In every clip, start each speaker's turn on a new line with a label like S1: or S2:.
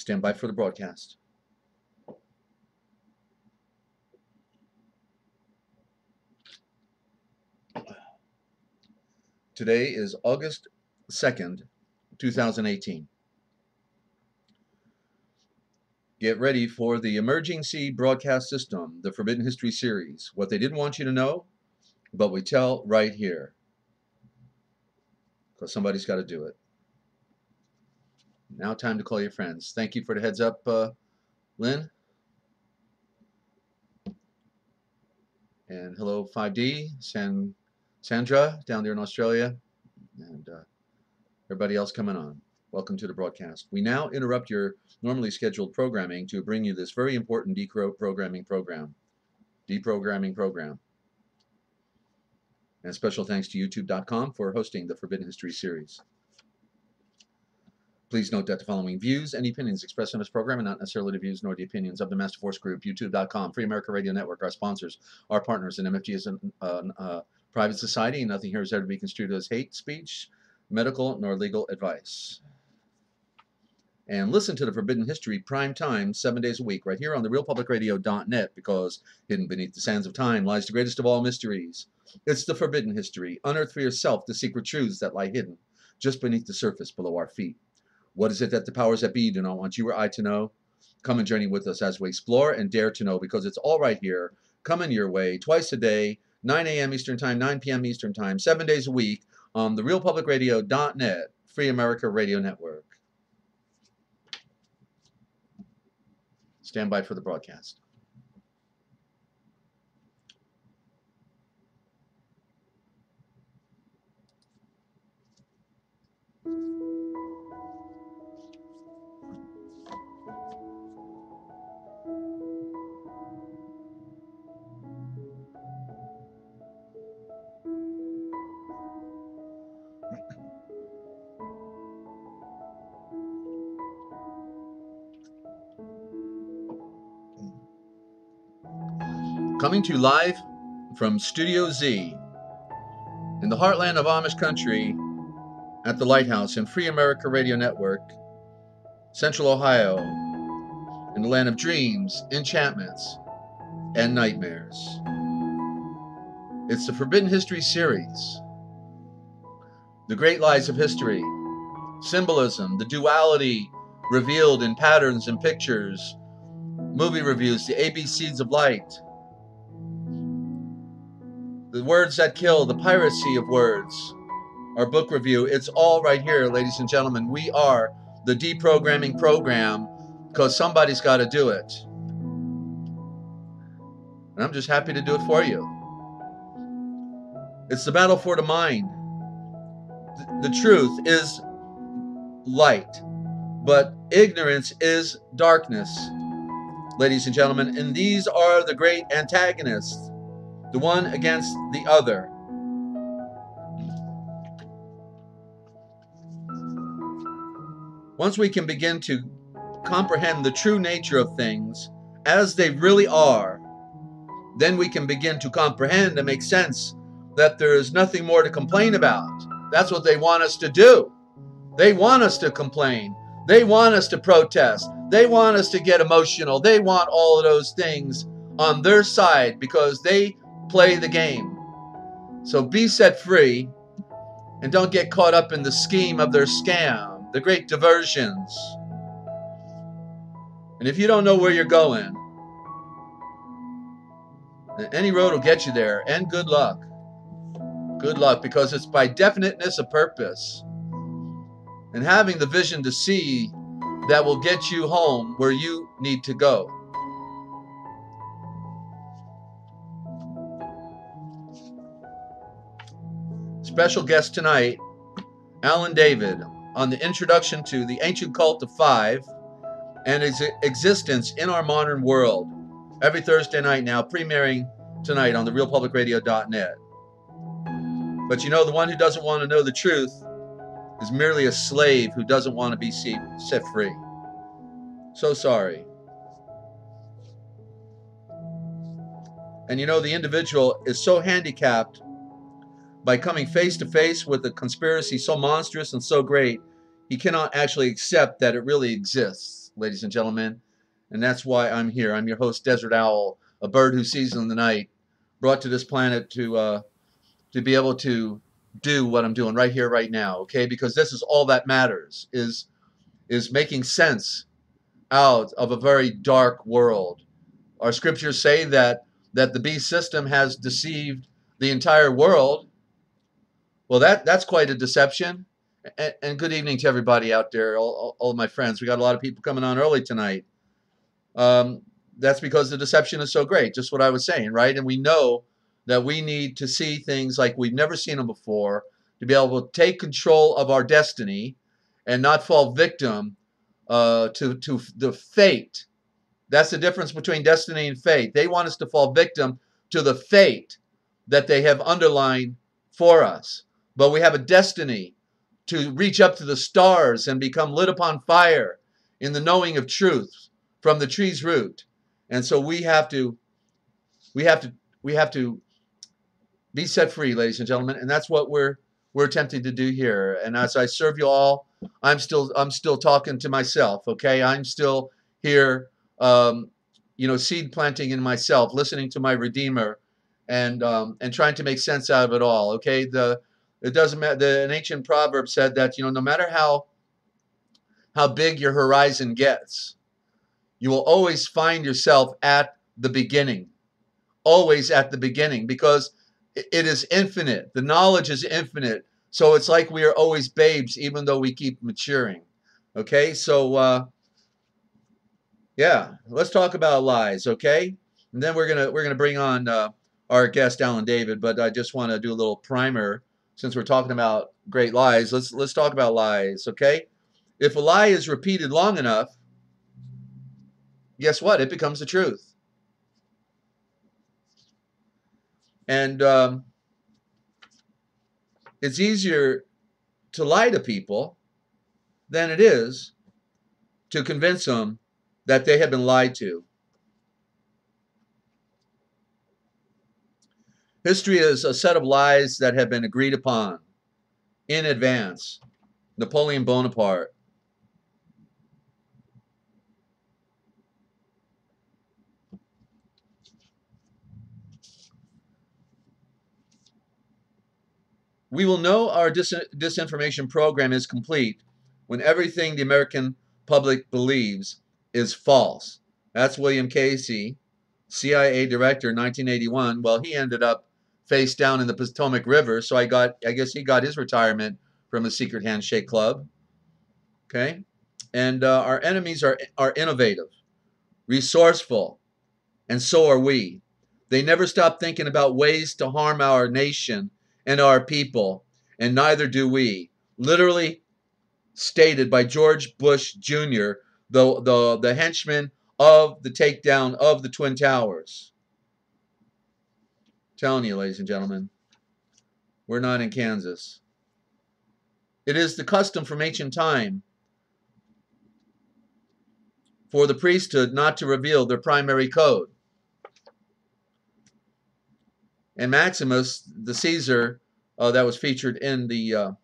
S1: Stand by for the broadcast. Today is August 2nd, 2018. Get ready for the Emergency Broadcast System, the Forbidden History Series. What they didn't want you to know, but we tell right here. Because somebody's got to do it. Now time to call your friends. Thank you for the heads up, Lynn. And hello, 5D, Sandra, down there in Australia, and everybody else coming on. Welcome to the broadcast. We now interrupt your normally scheduled programming to bring you this very important deprogramming program. And special thanks to YouTube.com for hosting the Forbidden History series. Please note that the following views and opinions expressed in this program are not necessarily the views nor the opinions of the Master Force Group, YouTube.com, Free America Radio Network, our sponsors, our partners, and MFG is a private society. Nothing here is ever to be construed as hate speech, medical, nor legal advice. And listen to the Forbidden History prime time 7 days a week right here on the realpublicradio.net, because hidden beneath the sands of time lies the greatest of all mysteries. It's the Forbidden History. Unearth for yourself the secret truths that lie hidden just beneath the surface below our feet. What is it that the powers that be do not want you or I to know? Come and journey with us as we explore and dare to know, because it's all right here, coming your way twice a day, 9 a.m. Eastern Time, 9 p.m. Eastern Time, 7 days a week on the realpublicradio.net, Free America Radio Network. Stand by for the broadcast. Coming to you live from Studio Z in the heartland of Amish country at the Lighthouse in Free America Radio Network, Central Ohio, in the land of dreams, enchantments, and nightmares. It's the Forbidden History series, the great lies of history, symbolism, the duality revealed in patterns and pictures, movie reviews, the ABCs of light, the words that kill, the piracy of words, our book review. It's all right here, ladies and gentlemen. We are the deprogramming program, because somebody's got to do it. And I'm just happy to do it for you. It's the battle for the mind. The truth is light, but ignorance is darkness, ladies and gentlemen. And these are the great antagonists, the one against the other. Once we can begin to comprehend the true nature of things as they really are, then we can begin to comprehend and make sense that there is nothing more to complain about. That's what they want us to do. They want us to complain. They want us to protest. They want us to get emotional. They want all of those things on their side, because they play the game. So be set free and don't get caught up in the scheme of their scam, the great diversions. And if you don't know where you're going, any road will get you there, and good luck. Good luck, because it's by definiteness of purpose and having the vision to see that will get you home where you need to go. Special guest tonight, Alan David, on the introduction to the ancient cult of five and its existence in our modern world. Every Thursday night now, premiering tonight on the realpublicradio.net. But you know, the one who doesn't want to know the truth is merely a slave who doesn't want to be set free. So sorry. And you know, the individual is so handicapped by coming face to face with a conspiracy so monstrous and so great, he cannot actually accept that it really exists, ladies and gentlemen. And that's why I'm here. I'm your host, Desert Owl, a bird who sees in the night, brought to this planet to be able to do what I'm doing right here, right now, okay? Because this is all that matters, is making sense out of a very dark world. Our scriptures say that the beast system has deceived the entire world. Well, that's quite a deception. And good evening to everybody out there, all of my friends. We got a lot of people coming on early tonight. That's because the deception is so great, just what I was saying, right? And we know that we need to see things like we've never seen them before, to be able to take control of our destiny and not fall victim to the fate. That's the difference between destiny and fate. They want us to fall victim to the fate that they have underlined for us. But we have a destiny to reach up to the stars and become lit upon fire in the knowing of truth from the tree's root. And so we have to be set free, ladies and gentlemen, and that's what we're attempting to do here. And as I serve you all, I'm still talking to myself. Okay, I'm still here, seed planting in myself, listening to my Redeemer, and trying to make sense out of it all. Okay, it doesn't matter. An ancient proverb said that no matter how big your horizon gets, you will always find yourself at the beginning. Always at the beginning, because it is infinite. The knowledge is infinite. So it's like we are always babes, even though we keep maturing. Okay, so yeah, let's talk about lies. Okay, and then we're gonna bring on our guest Alan David. But I just want to do a little primer since we're talking about great lies. Let's talk about lies. Okay, if a lie is repeated long enough, guess what? It becomes the truth. And it's easier to lie to people than it is to convince them that they have been lied to. History is a set of lies that have been agreed upon in advance. Napoleon Bonaparte. We will know our disinformation program is complete when everything the American public believes is false. That's William Casey, CIA director in 1981. Well, he ended up face down in the Potomac River, so I guess he got his retirement from a secret handshake club. Okay, and our enemies are innovative, resourceful, and so are we. They never stop thinking about ways to harm our nation and our people, and neither do we. Literally stated by George Bush Jr., the henchman of the takedown of the Twin Towers. I'm telling you, ladies and gentlemen, we're not in Kansas. It is the custom from ancient time for the priesthood not to reveal their primary code. And Maximus, the Caesar that was featured in the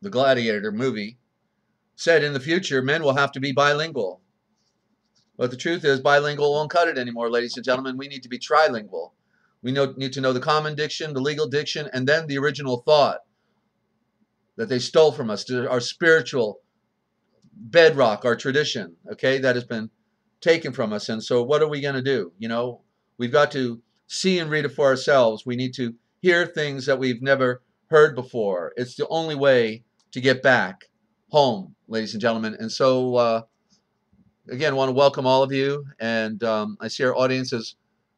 S1: Gladiator movie, said in the future men will have to be bilingual. But the truth is, bilingual won't cut it anymore, ladies and gentlemen. We need to be trilingual. We need to know the common diction, the legal diction, and then the original thought that they stole from us, our spiritual bedrock, our tradition, okay, that has been taken from us. And so what are we going to do? We've got to see and read it for ourselves. We need to hear things that we've never heard before. It's the only way to get back home, ladies and gentlemen. And so, again, I want to welcome all of you. And I see our audience is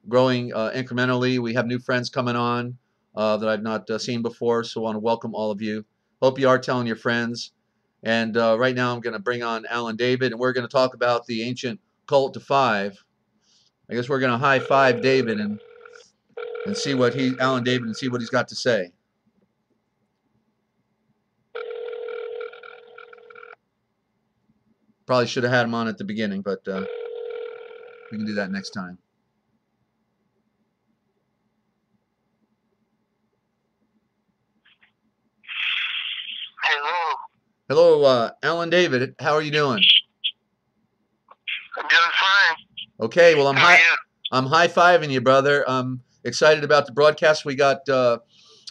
S1: growing incrementally. We have new friends coming on that I've not seen before. So I want to welcome all of you. Hope you are telling your friends. And right now I'm going to bring on Alan David, and we're going to talk about the ancient cult to five. I guess we're going to high five David and see what Alan David, and see what he's got to say. Probably should have had him on at the beginning, but we can do that next time.
S2: Hello.
S1: Hello, Alan David. How are you doing?
S2: I'm doing fine.
S1: Okay, well,
S2: How are you?
S1: I'm high-fiving you, brother. I'm excited about the broadcast. We got a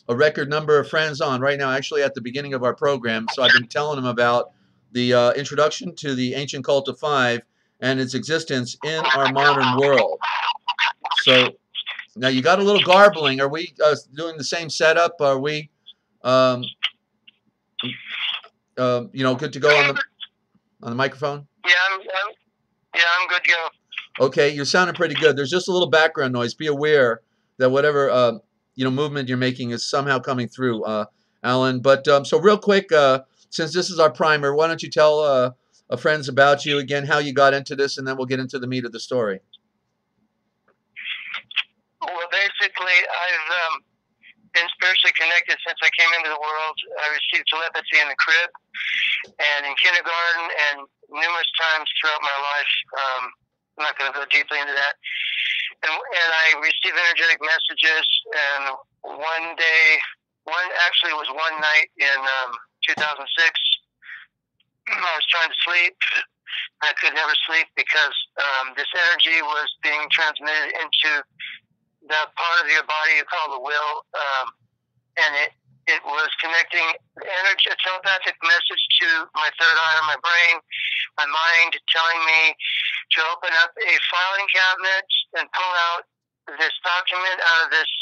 S1: record number of friends on right now, actually at the beginning of our program. So I've been telling them about the introduction to the ancient cult of five and its existence in our modern world. So now you got a little garbling. Are we doing the same setup? Are we, um, good to go on the microphone?
S2: Yeah, I'm good to go.
S1: Okay, you're sounding pretty good. There's just a little background noise. Be aware that whatever movement you're making is somehow coming through, Alan. But so real quick, since this is our primer, why don't you tell friends about you again, how you got into this, and then we'll get into the meat of the story.
S2: Well, basically, I've been spiritually connected since I came into the world. I received telepathy in the crib and in kindergarten and numerous times throughout my life. I'm not going to go deeply into that. And I received energetic messages, and one night in 2006, I was trying to sleep. I could never sleep because this energy was being transmitted into the part of your body you call the will, and it was connecting energy, a telepathic message to my third eye on my brain, my mind, telling me to open up a filing cabinet and pull out this document out of this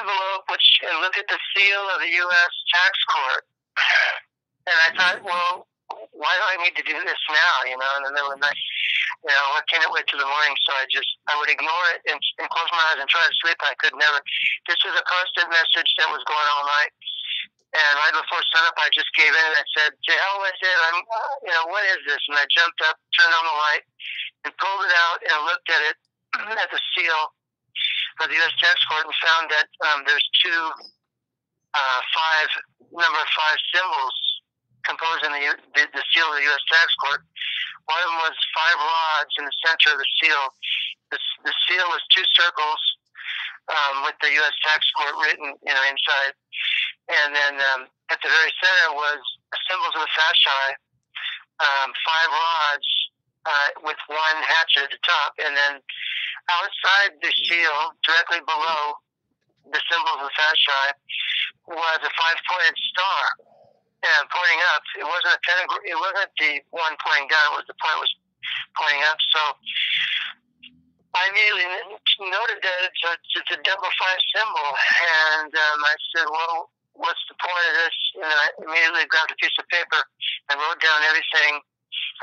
S2: envelope, and look at the seal of the U.S. tax court. And I thought, well, why do I need to do this now? In the middle of the night. I can't wait till the morning. So I would ignore it and close my eyes and try to sleep. I could never. This was a constant message that was going all night. And right before sunup, I just gave in and I said, to hell with it. What is this? And I jumped up, turned on the light, and pulled it out and looked at it, at the seal of the U.S. tax court, and found that there's number five symbols composing the seal of the U.S. tax court. One of them was five rods in the center of the seal. The seal was two circles with the U.S. tax court written, inside. And then at the very center was symbols of the fasci, five rods with one hatchet at the top. And then outside the seal, directly below the symbols of the fasci, was a five-pointed star. And pointing up, it wasn't a pentagram. It wasn't the one pointing down. The point was pointing up. So I immediately noted that it's a double five symbol, and I said, "Well, what's the point of this?" And then I immediately grabbed a piece of paper and wrote down everything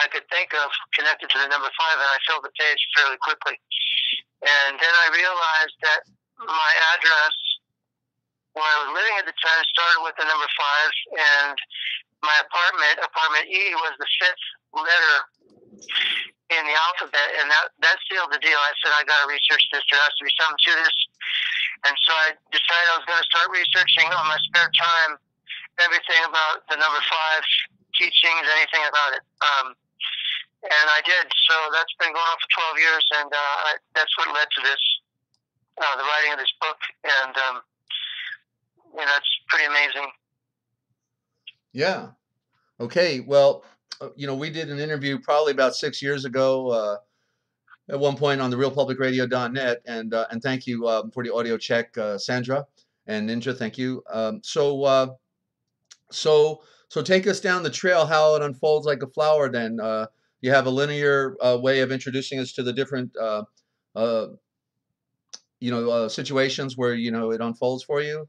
S2: I could think of connected to the number five, and I filled the page fairly quickly. And then I realized that my address, where I was living at the time, started with the number five, and my apartment E, was the fifth letter in the alphabet, and that sealed the deal. I said, I got to research this. There has to be something to this. And so I decided I was going to start researching on my spare time everything about the number five, teachings, anything about it. And I did. So that's been going on for 12 years, and that's what led to this, the writing of this book. And it's pretty amazing.
S1: Yeah. Okay. Well, we did an interview probably about 6 years ago at one point on the realpublicradio.net, and thank you for the audio check, Sandra and Ninja. Thank you. So take us down the trail, how it unfolds like a flower. Then you have a linear way of introducing us to the different situations where it unfolds for you.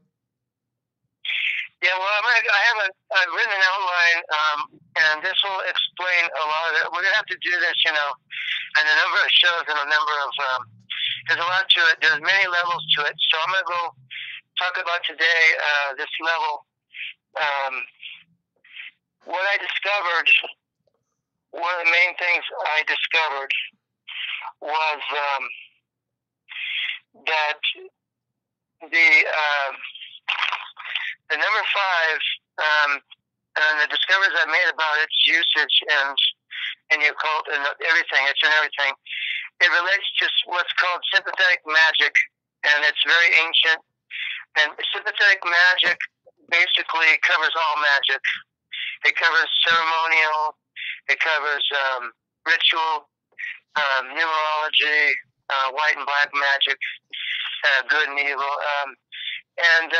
S2: Yeah, well, I've written an outline, and this will explain a lot of it. We're going to have to do this, and a number of shows and a number of, there's a lot to it. There's many levels to it. So I'm going to go talk about today this level. What I discovered, one of the main things I discovered was that the number five, and the discoveries I made about its usage in the occult and everything, it's in everything. It relates to what's called sympathetic magic, and it's very ancient. And sympathetic magic basically covers all magic. It covers ceremonial, It covers ritual, numerology, white and black magic, good and evil. And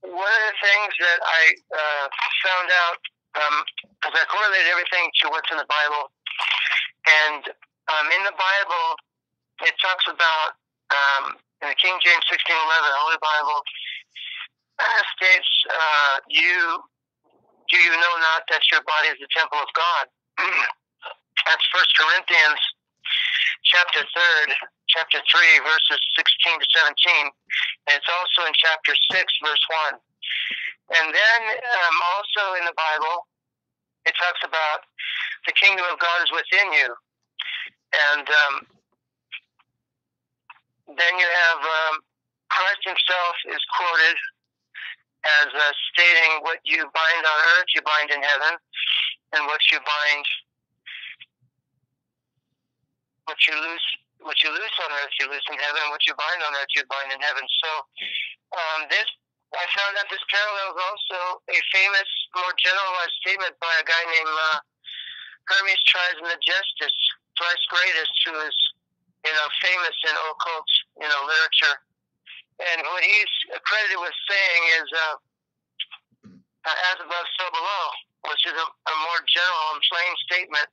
S2: one of the things that I found out, because I correlated everything to what's in the Bible, and in the Bible, it talks about, in the King James 16:11, Holy Bible, states, do you know not that your body is the temple of God? That's 1 Corinthians chapter 3, verses 16 to 17. And it's also in chapter 6, verse 1. And then also in the Bible, it talks about the kingdom of God is within you. And then you have Christ himself is quoted as stating, what you bind on earth, you bind in heaven, and what you loose on earth, you loose in heaven, and what you bind on earth, you bind in heaven. So I found out this parallels also a famous, more generalized statement by a guy named Hermes Trismegistus, thrice greatest, who is famous in occult literature. And what he's credited with saying is, as above, so below, which is a more general and plain statement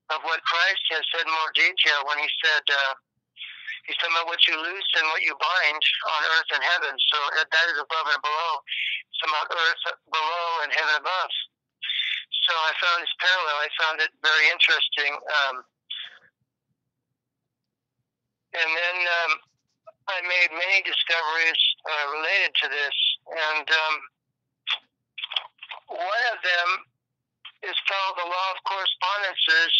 S2: of what Christ has said in more detail when he said, he's talking about what you loose and what you bind on earth and heaven. So that is above and below. It's about earth below and heaven above. So I found this parallel. I found it very interesting. And then I made many discoveries related to this, and one of them is called the law of correspondences,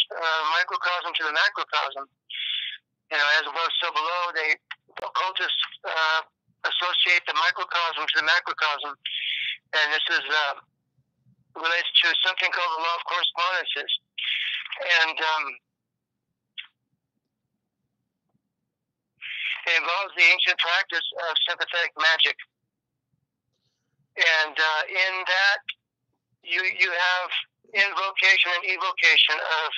S2: microcosm to the macrocosm. As above, so below. The occultists associate the microcosm to the macrocosm, and this is relates to something called the law of correspondences, and it involves the ancient practice of sympathetic magic. And in that, you have invocation and evocation of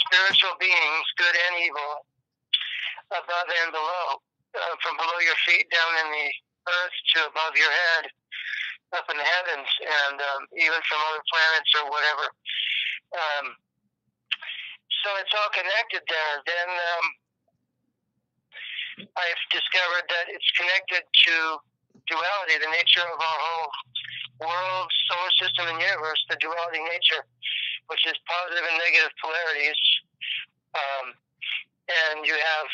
S2: spiritual beings, good and evil, above and below, from below your feet down in the earth to above your head, up in the heavens, and even from other planets or whatever. So it's all connected there. Then I've discovered that it's connected to duality, the nature of our whole world, solar system, and universe, the duality nature, which is positive and negative polarities. And you have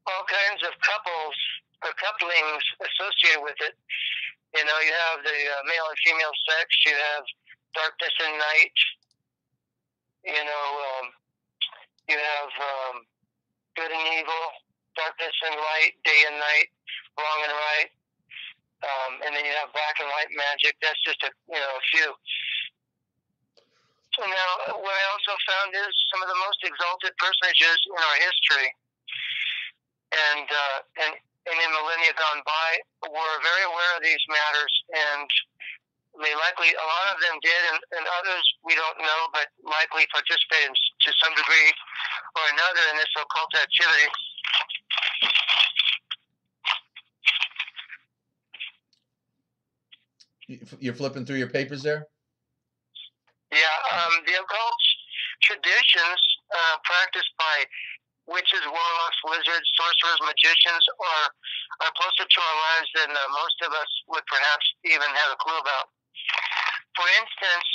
S2: all kinds of couples or couplings associated with it. You have the male and female sex, you have darkness and night, you have good and evil, darkness and light, day and night, wrong and right, and then you have black and white magic. That's just a few. So now, what I also found is some of the most exalted personages in our history, and in millennia gone by, were very aware of these matters, and they likely, a lot of them did, and others we don't know, but likely participated to some degree or another in this occult activity.
S1: You're flipping through your papers there?
S2: Yeah, the occult traditions practiced by witches, warlocks, wizards, sorcerers, magicians are closer to our lives than most of us would perhaps even have a clue about. For instance,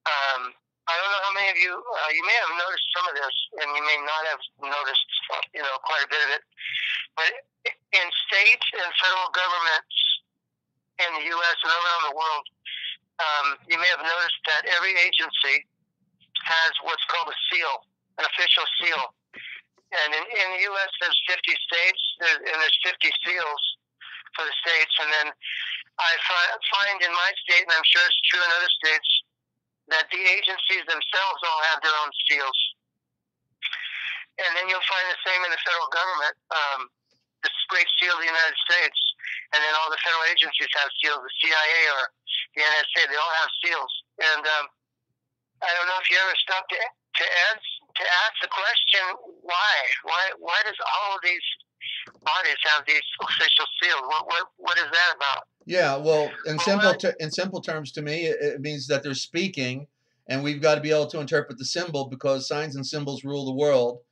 S2: I don't know how many of you, you may have noticed some of this, and you may not have noticed, quite a bit of it, but in state and federal governments in the U.S. and around the world, you may have noticed that every agency has what's called a seal, an official seal. And in the U.S., there's 50 states, and there's 50 seals for the states. And then I find in my state, and I'm sure it's true in other states, that the agencies themselves all have their own seals. And then you'll find the same in the federal government, the Great Seal of the United States. And then all the federal agencies have seals. The CIA the NSA. They all have seals, and I don't know if you ever stopped to ask the question, why does all of these bodies have these official seals? What is that about?
S1: Yeah, well, in simple terms, to me, it means that they're speaking, and we've got to be able to interpret the symbol because signs and symbols rule the world,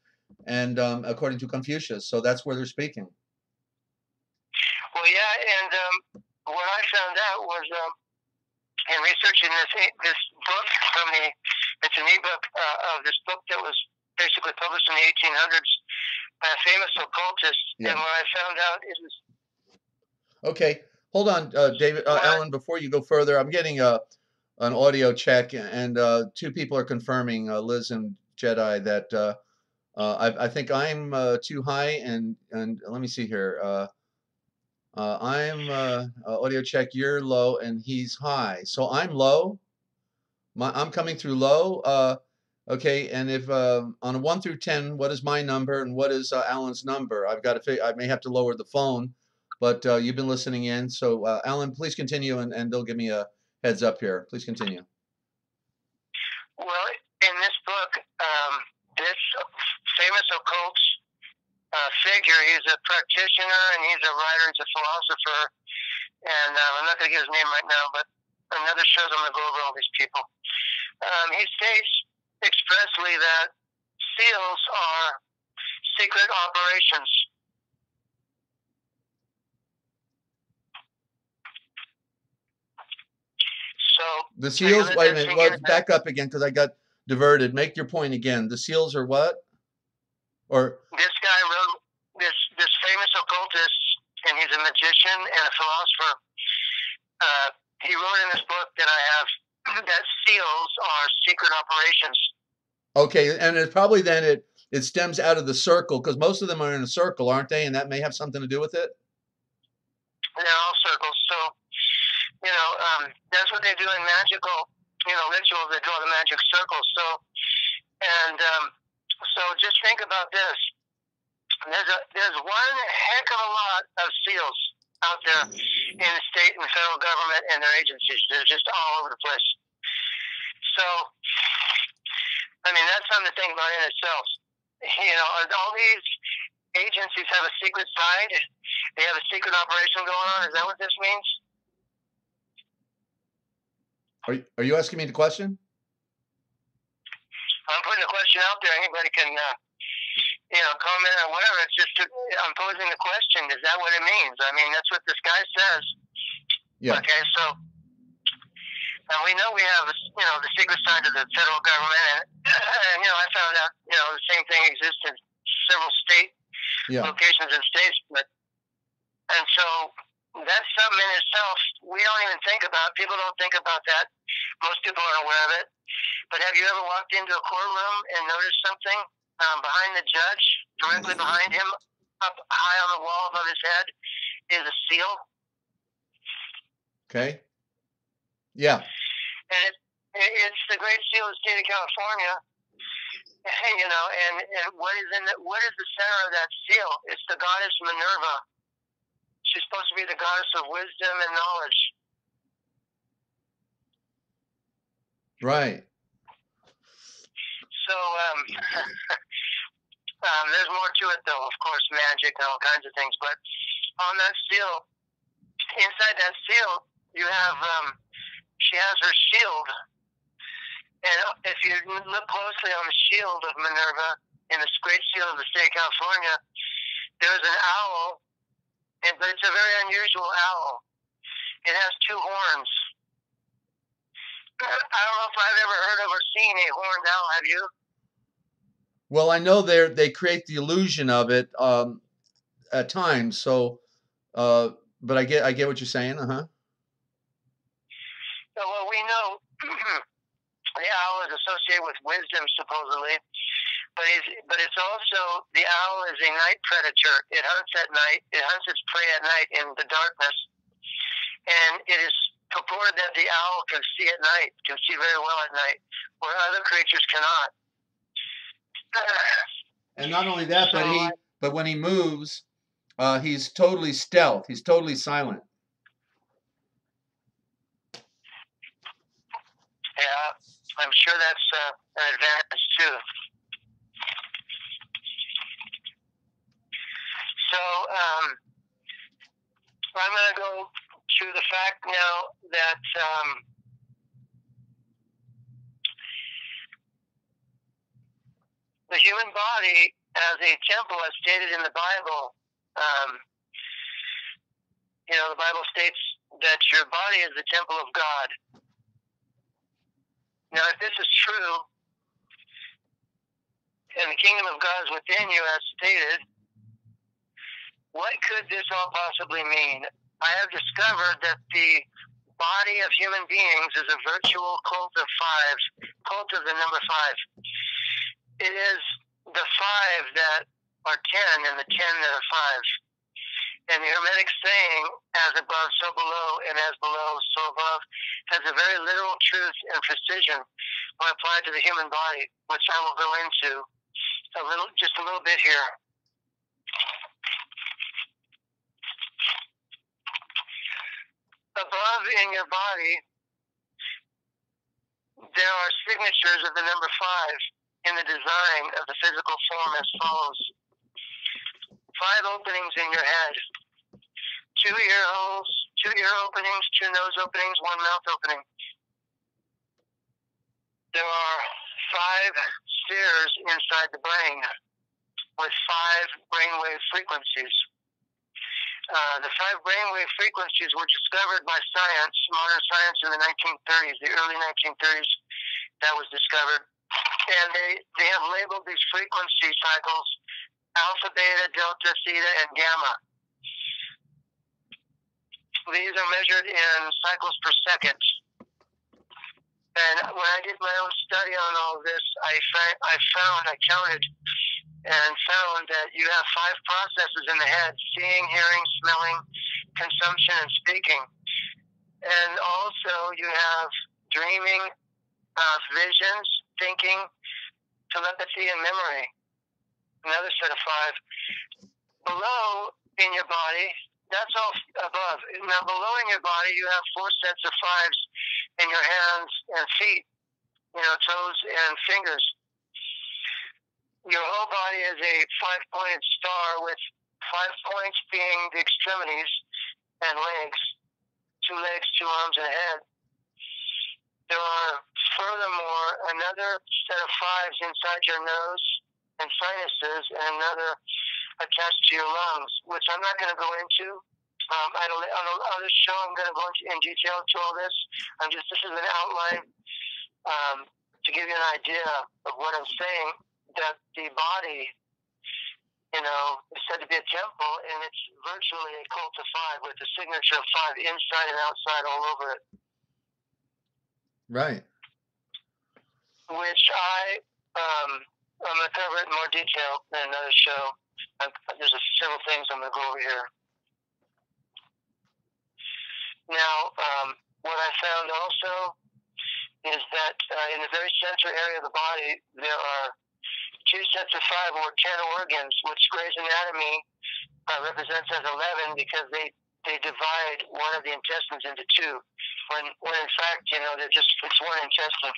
S1: and according to Confucius, so that's where they're speaking.
S2: Well, yeah, and what I found out was in researching this book it's an ebook of this book that was basically published in the 1800s by a famous occultist, and what I found out is.
S1: Okay, hold on, David, Alan, before you go further, I'm getting an audio check, and two people are confirming, Liz and Jedi, that I think I'm too high, and let me see here. I'm audio check. You're low, and he's high. So I'm low. I'm coming through low. Okay, and if on a 1 through 10, what is my number and what is Alan's number? I've got to. I may have to lower the phone, but you've been listening in. So Alan, please continue, and they'll give me a heads up here. Please continue.
S2: Well, in this book, this famous occult figure, he's a practitioner and he's a writer, he's a philosopher, and I'm not going to get his name right now, but another show's I'm going to go over all these people. He states expressly that seals are secret operations. So
S1: the seals. Wait a minute. Let's back up again because I got diverted. Make your point again. The seals are what? Or
S2: this guy wrote this famous occultist, and he's a magician and a philosopher. He wrote in this book that I have that seals are secret operations.
S1: Okay, and it's probably then it stems out of the circle because most of them are in a circle, aren't they? And that may have something to do with it.
S2: They're all circles, so that's what they do in magical, rituals. They draw the magic circles. So, and so just think about this. There's one heck of a lot of seals out there in the state and federal government and their agencies. They're just all over the place. So, I mean, that's something to think about in itself. All these agencies have a secret side. They have a secret operation going on. Is that what this means?
S1: Are you asking me the question?
S2: I'm putting the question out there. Anybody can, comment or whatever. It's just I'm posing the question. Is that what it means? I mean, that's what this guy says.
S1: Yeah.
S2: Okay, so, and we know we have, the secret side of the federal government, and I found out, the same thing exists in several state locations and states, and so that's something in itself we don't even think about. People don't think about that. Most people aren't aware of it. But have you ever walked into a courtroom and noticed something behind the judge, directly behind him, up high on the wall above his head, is a seal?
S1: Okay. Yeah.
S2: And it's the Great Seal of the state of California. And what is the center of that seal? It's the goddess Minerva. She's supposed to be the goddess of wisdom and knowledge.
S1: Right.
S2: So there's more to it, though. Of course, magic and all kinds of things. But on that seal, inside that seal, you have she has her shield. And if you look closely on the shield of Minerva in the Great Seal of the state of California, there's an owl. But it's a very unusual owl. It has two horns. I don't know if I've ever heard of or seen a horned owl. Have you?
S1: Well, I know they create the illusion of it at times. So, but I get what you're saying.
S2: So, well, we know the owl is associated with wisdom, supposedly. But it's also, the owl is a night predator. It hunts at night. It hunts its prey at night in the darkness. And it is purported that the owl can see at night, can see very well at night, where other creatures cannot.
S1: And not only that, but when he moves, he's totally stealth. He's totally silent.
S2: I'm sure that's an advantage too. So I'm going to go to the fact now that the human body as a temple, as stated in the Bible, the Bible states that your body is the temple of God. Now, if this is true, and the kingdom of God is within you, as stated, what could this all possibly mean? I have discovered that the body of human beings is a virtual cult of five, cult of the number five. It is the five that are 10 and the 10 that are five. And the Hermetic saying, as above, so below, and as below, so above, has a very literal truth and precision when applied to the human body, which I will go into just a little bit here. Above in your body, there are signatures of the number five in the design of the physical form as follows. 5 openings in your head, 2 ear holes, 2 ear openings, 2 nose openings, 1 mouth opening. There are 5 spheres inside the brain with 5 brainwave frequencies. The 5 brainwave frequencies were discovered by science, modern science, in the 1930s, the early 1930s. That was discovered, and they have labeled these frequency cycles alpha, beta, delta, theta, and gamma. These are measured in cycles per second. And when I did my own study on all of this, I counted and found that you have 5 processes in the head: seeing, hearing, smelling, consumption, and speaking. And also you have dreaming, visions, thinking, telepathy, and memory. Another set of 5. Below in your body, that's all above. Now below in your body, you have 4 sets of 5s in your hands and feet, toes and fingers. Your whole body is a 5-pointed star with 5 points being the extremities and legs, 2 legs, 2 arms, and a head. There are furthermore another set of 5s inside your nose and sinuses, and another attached to your lungs, which I'm not going to go into. On another show, I'm going to go in detail to all this. This is an outline to give you an idea of what I'm saying, that the body, is said to be a temple, and it's virtually a cult of 5 with a signature of 5 inside and outside all over it.
S1: Right.
S2: Which I'm going to cover it in more detail in another show. There's several things I'm going to go over here. Now, what I found also is that in the very center area of the body, there are 2 sets of 5 or 10 organs, which Gray's Anatomy represents as 11 because they divide one of the intestines into 2, when in fact, it's one intestine.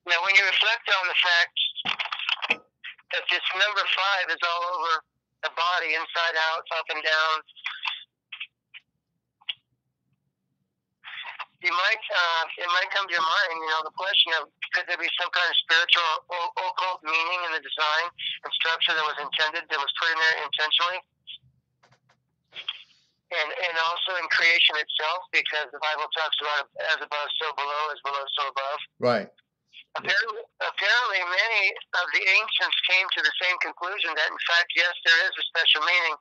S2: Now, when you reflect on the fact that this number 5 is all over the body, inside out, up and down, it might come to your mind, the question of, could there be some kind of spiritual or occult meaning in the design and structure that was intended, that was put in there intentionally? And also in creation itself, because the Bible talks about as above, so below, as below, so above. Right. Apparently, many of the ancients came to the same conclusion that, in fact, yes, there is a special meaning.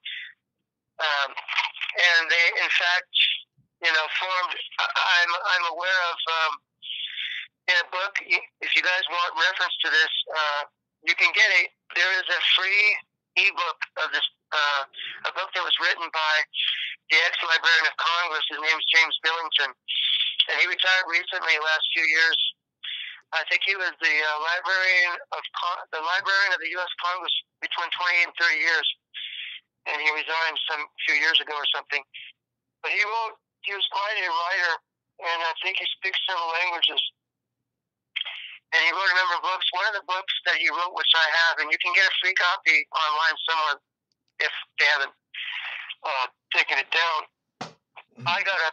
S2: And they, in fact, formed, I'm aware of, in a book, if you guys want reference to this, you can get there is a free ebook of this, a book that was written by the ex-Librarian of Congress. His name is James Billington, and he retired recently, last few years. I think he was the librarian of the U.S. Congress between 28 and 30 years, and he resigned some few years ago or something. But he was quite a writer, and I think he speaks several languages. And he wrote a number of books. One of the books that he wrote, which I have, and you can get a free copy online somewhere if they haven't taken it down. I got a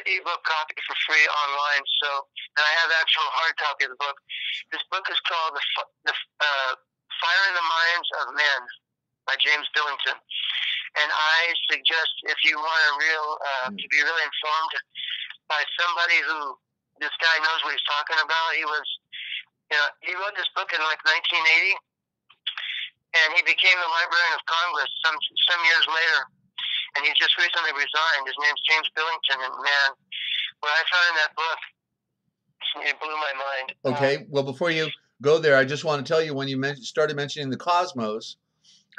S2: ebook copy for free online, and I have actual hard copy of the book. This book is called the Fire in the Minds of Men by James Billington. And I suggest, if you want to be really informed by somebody who, this guy knows what he's talking about. He wrote this book in like 1980, and he became the Librarian of Congress some years later. And he just recently resigned. His name's James Billington, and man, what I found in that book, it blew my mind.
S1: Okay, well, before you go there, I just want to tell you, when you started mentioning the cosmos,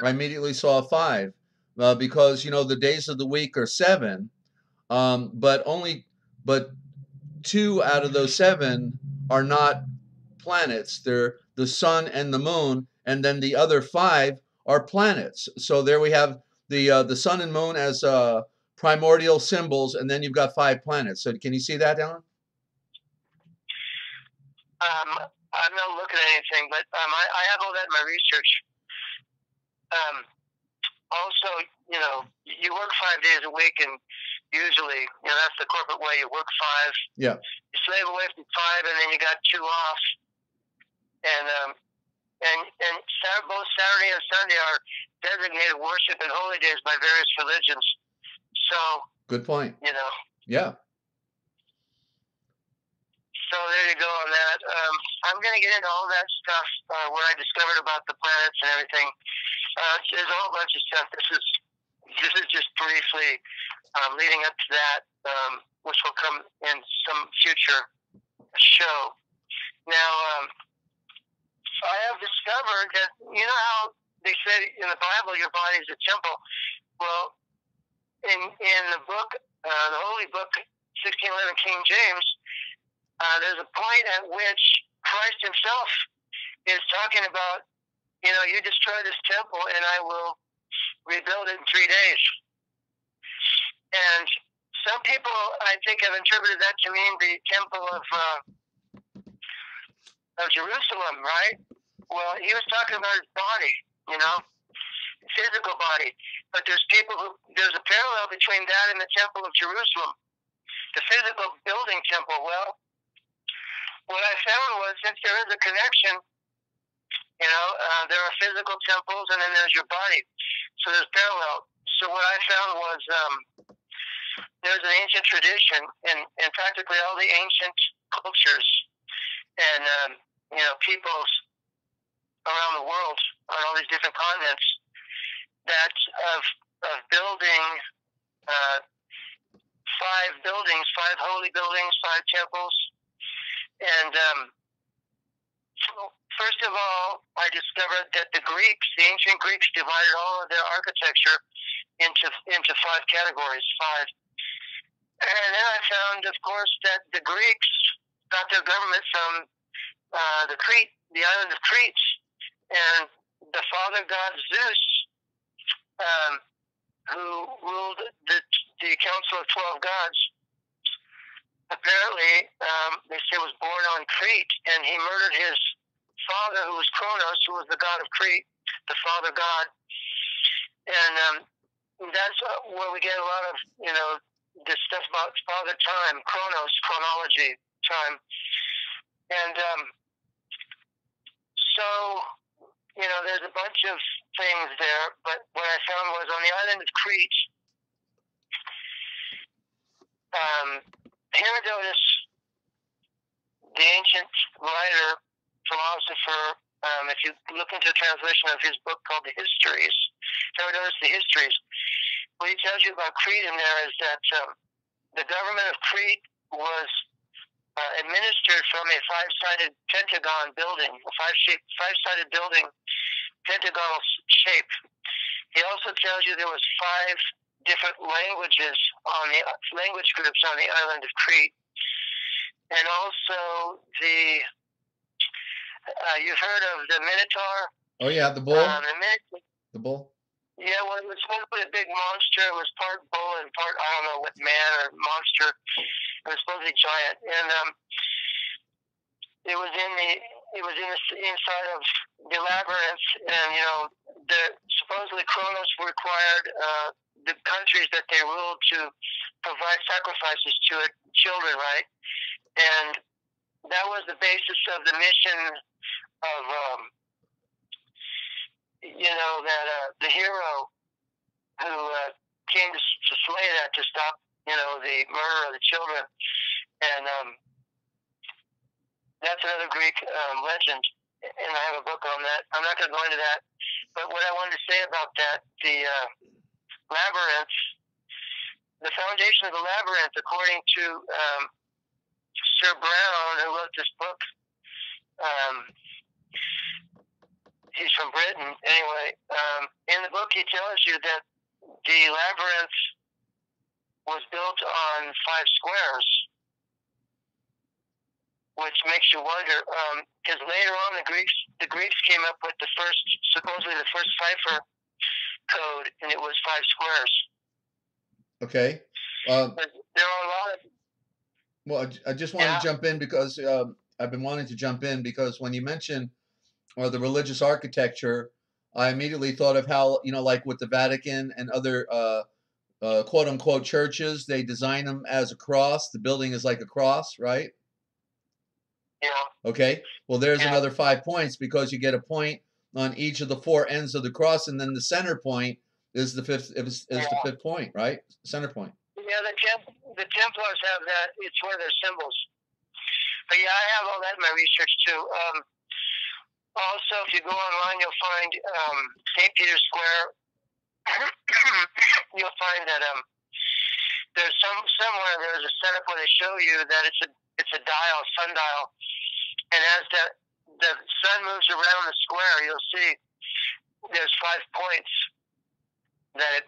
S1: I immediately saw 5, because the days of the week are 7, but 2 out of those 7 are not planets. They're the sun and the moon, and then the other 5 are planets. So there we have the sun and moon as primordial symbols, and then you've got 5 planets. So can you see that, Alan?
S2: I'm not looking at anything, but I have all that in my research. Also, you work 5 days a week, and usually, that's the corporate way. You work 5.
S1: Yeah.
S2: You slave away from 5, and then you got 2 off. And both Saturday and Sunday are designated worship and holy days by various religions. So.
S1: Good point. Yeah.
S2: So there you go on that. I'm going to get into all that stuff, what I discovered about the planets and everything. There's a whole bunch of stuff. This is just briefly leading up to that, which will come in some future show. Now, I have discovered that, how they say in the Bible, your body is a temple. Well, in the book, the Holy Book, 1611 King James, there's a point at which Christ himself is talking about, you destroy this temple and I will rebuild it in 3 days. And some people, I think, have interpreted that to mean the temple of Jerusalem, right? Well, he was talking about his body, physical body. But there's a parallel between that and the temple of Jerusalem, the physical building temple. Well, what I found was, since there is a connection, there are physical temples and then there's your body. So there's parallel. So what I found was there's an ancient tradition in practically all the ancient cultures and, peoples around the world on all these different continents that of building 5 buildings, 5 holy buildings, 5 temples. And first of all, I discovered that the ancient Greeks, divided all of their architecture into 5 categories, 5. And then I found, of course, that the Greeks got their government from the island of Crete, and the father god Zeus, who ruled the Council of 12 Gods, apparently, they say was born on Crete, and he murdered his father, who was Kronos, who was the god of Crete, the father god. And that's where we get a lot of, this stuff about father time, Kronos, chronology, time. And so, there's a bunch of things there, but what I found was on the island of Crete, Herodotus, the ancient writer, philosopher, if you look into a translation of his book called The Histories, Herodotus, The Histories, what he tells you about Crete in there is that the government of Crete was administered from a 5-sided pentagon building, a 5-sided building, pentagonal shape. He also tells you there was 5 different languages language groups on the island of Crete, and also the You've heard of the Minotaur?
S1: Oh yeah, the bull. The bull.
S2: Yeah, well, it was supposed to be a big monster. It was part bull and part, I don't know what man or monster. It was supposed to be giant, and it was inside of the labyrinth, and supposedly Kronos required the countries that they ruled to provide sacrifices to it, children, right? And that was the basis of the mission of that the hero who came to slay that, to stop the murder of the children, and that's another Greek legend, and I have a book on that. I'm not going to go into that, but what I wanted to say about that, the labyrinth, the foundation of the labyrinth, according to Sir Brown, who wrote this book, he's from Britain anyway, in the book he tells you that the labyrinth was built on 5 squares, which makes you wonder, because later on the Greeks came up with supposedly the first cipher code, and it was 5 squares.
S1: Okay.
S2: There are a lot of...
S1: Well, I just want to jump in because I've been wanting to jump in because when you mentioned the religious architecture, I immediately thought of how, like with the Vatican and other quote unquote churches, they design them as a cross. The building is like a cross, right?
S2: Yeah.
S1: Okay. Well, there's another 5 points because you get a point on each of the 4 ends of the cross, and then the center point is the fifth point, right? Center point.
S2: Yeah, the Templars have that. It's one of their symbols. But yeah, I have all that in my research too. Also, if you go online, you'll find St. Peter's Square. You'll find that there's somewhere there's a setup where they show you that it's a dial, sundial, and as the sun moves around the square, you'll see there's 5 points that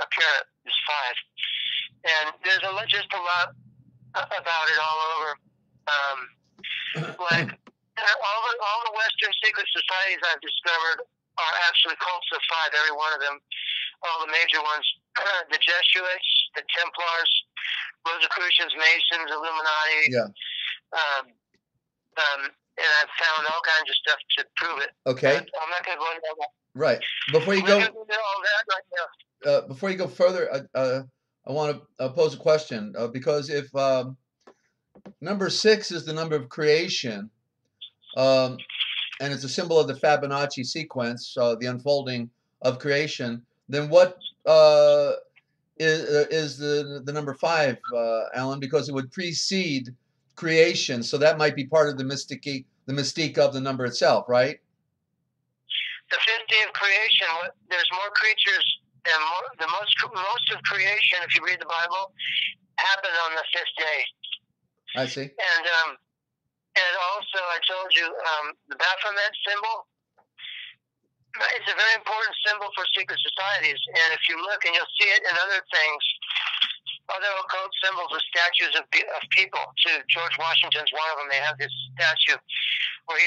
S2: appear as 5, and there's just a lot about it all over. Like all the Western secret societies I've discovered are actually cults of 5, every one of them. All the major ones, the Jesuits, the Templars, Rosicrucians, Masons, Illuminati.
S1: Yeah.
S2: And I've found all kinds of stuff to prove it.
S1: Okay.
S2: But I'm not going to go into all that.
S1: Right. Before you go further, I want to pose a question because if number 6 is the number of creation, and it's a symbol of the Fibonacci sequence, the unfolding of creation, then what is the number 5, Alan? Because it would precede creation, so that might be part of the mystique of the number itself, right?
S2: The 5th day of creation, there's more creatures, and most of creation, if you read the Bible, happened on the 5th day.
S1: I see.
S2: And also, I told you, the Baphomet symbol, it's a very important symbol for secret societies. And if you look, and you'll see it in other things, other occult symbols with statues of people. Too. George Washington's one of them. They have this statue where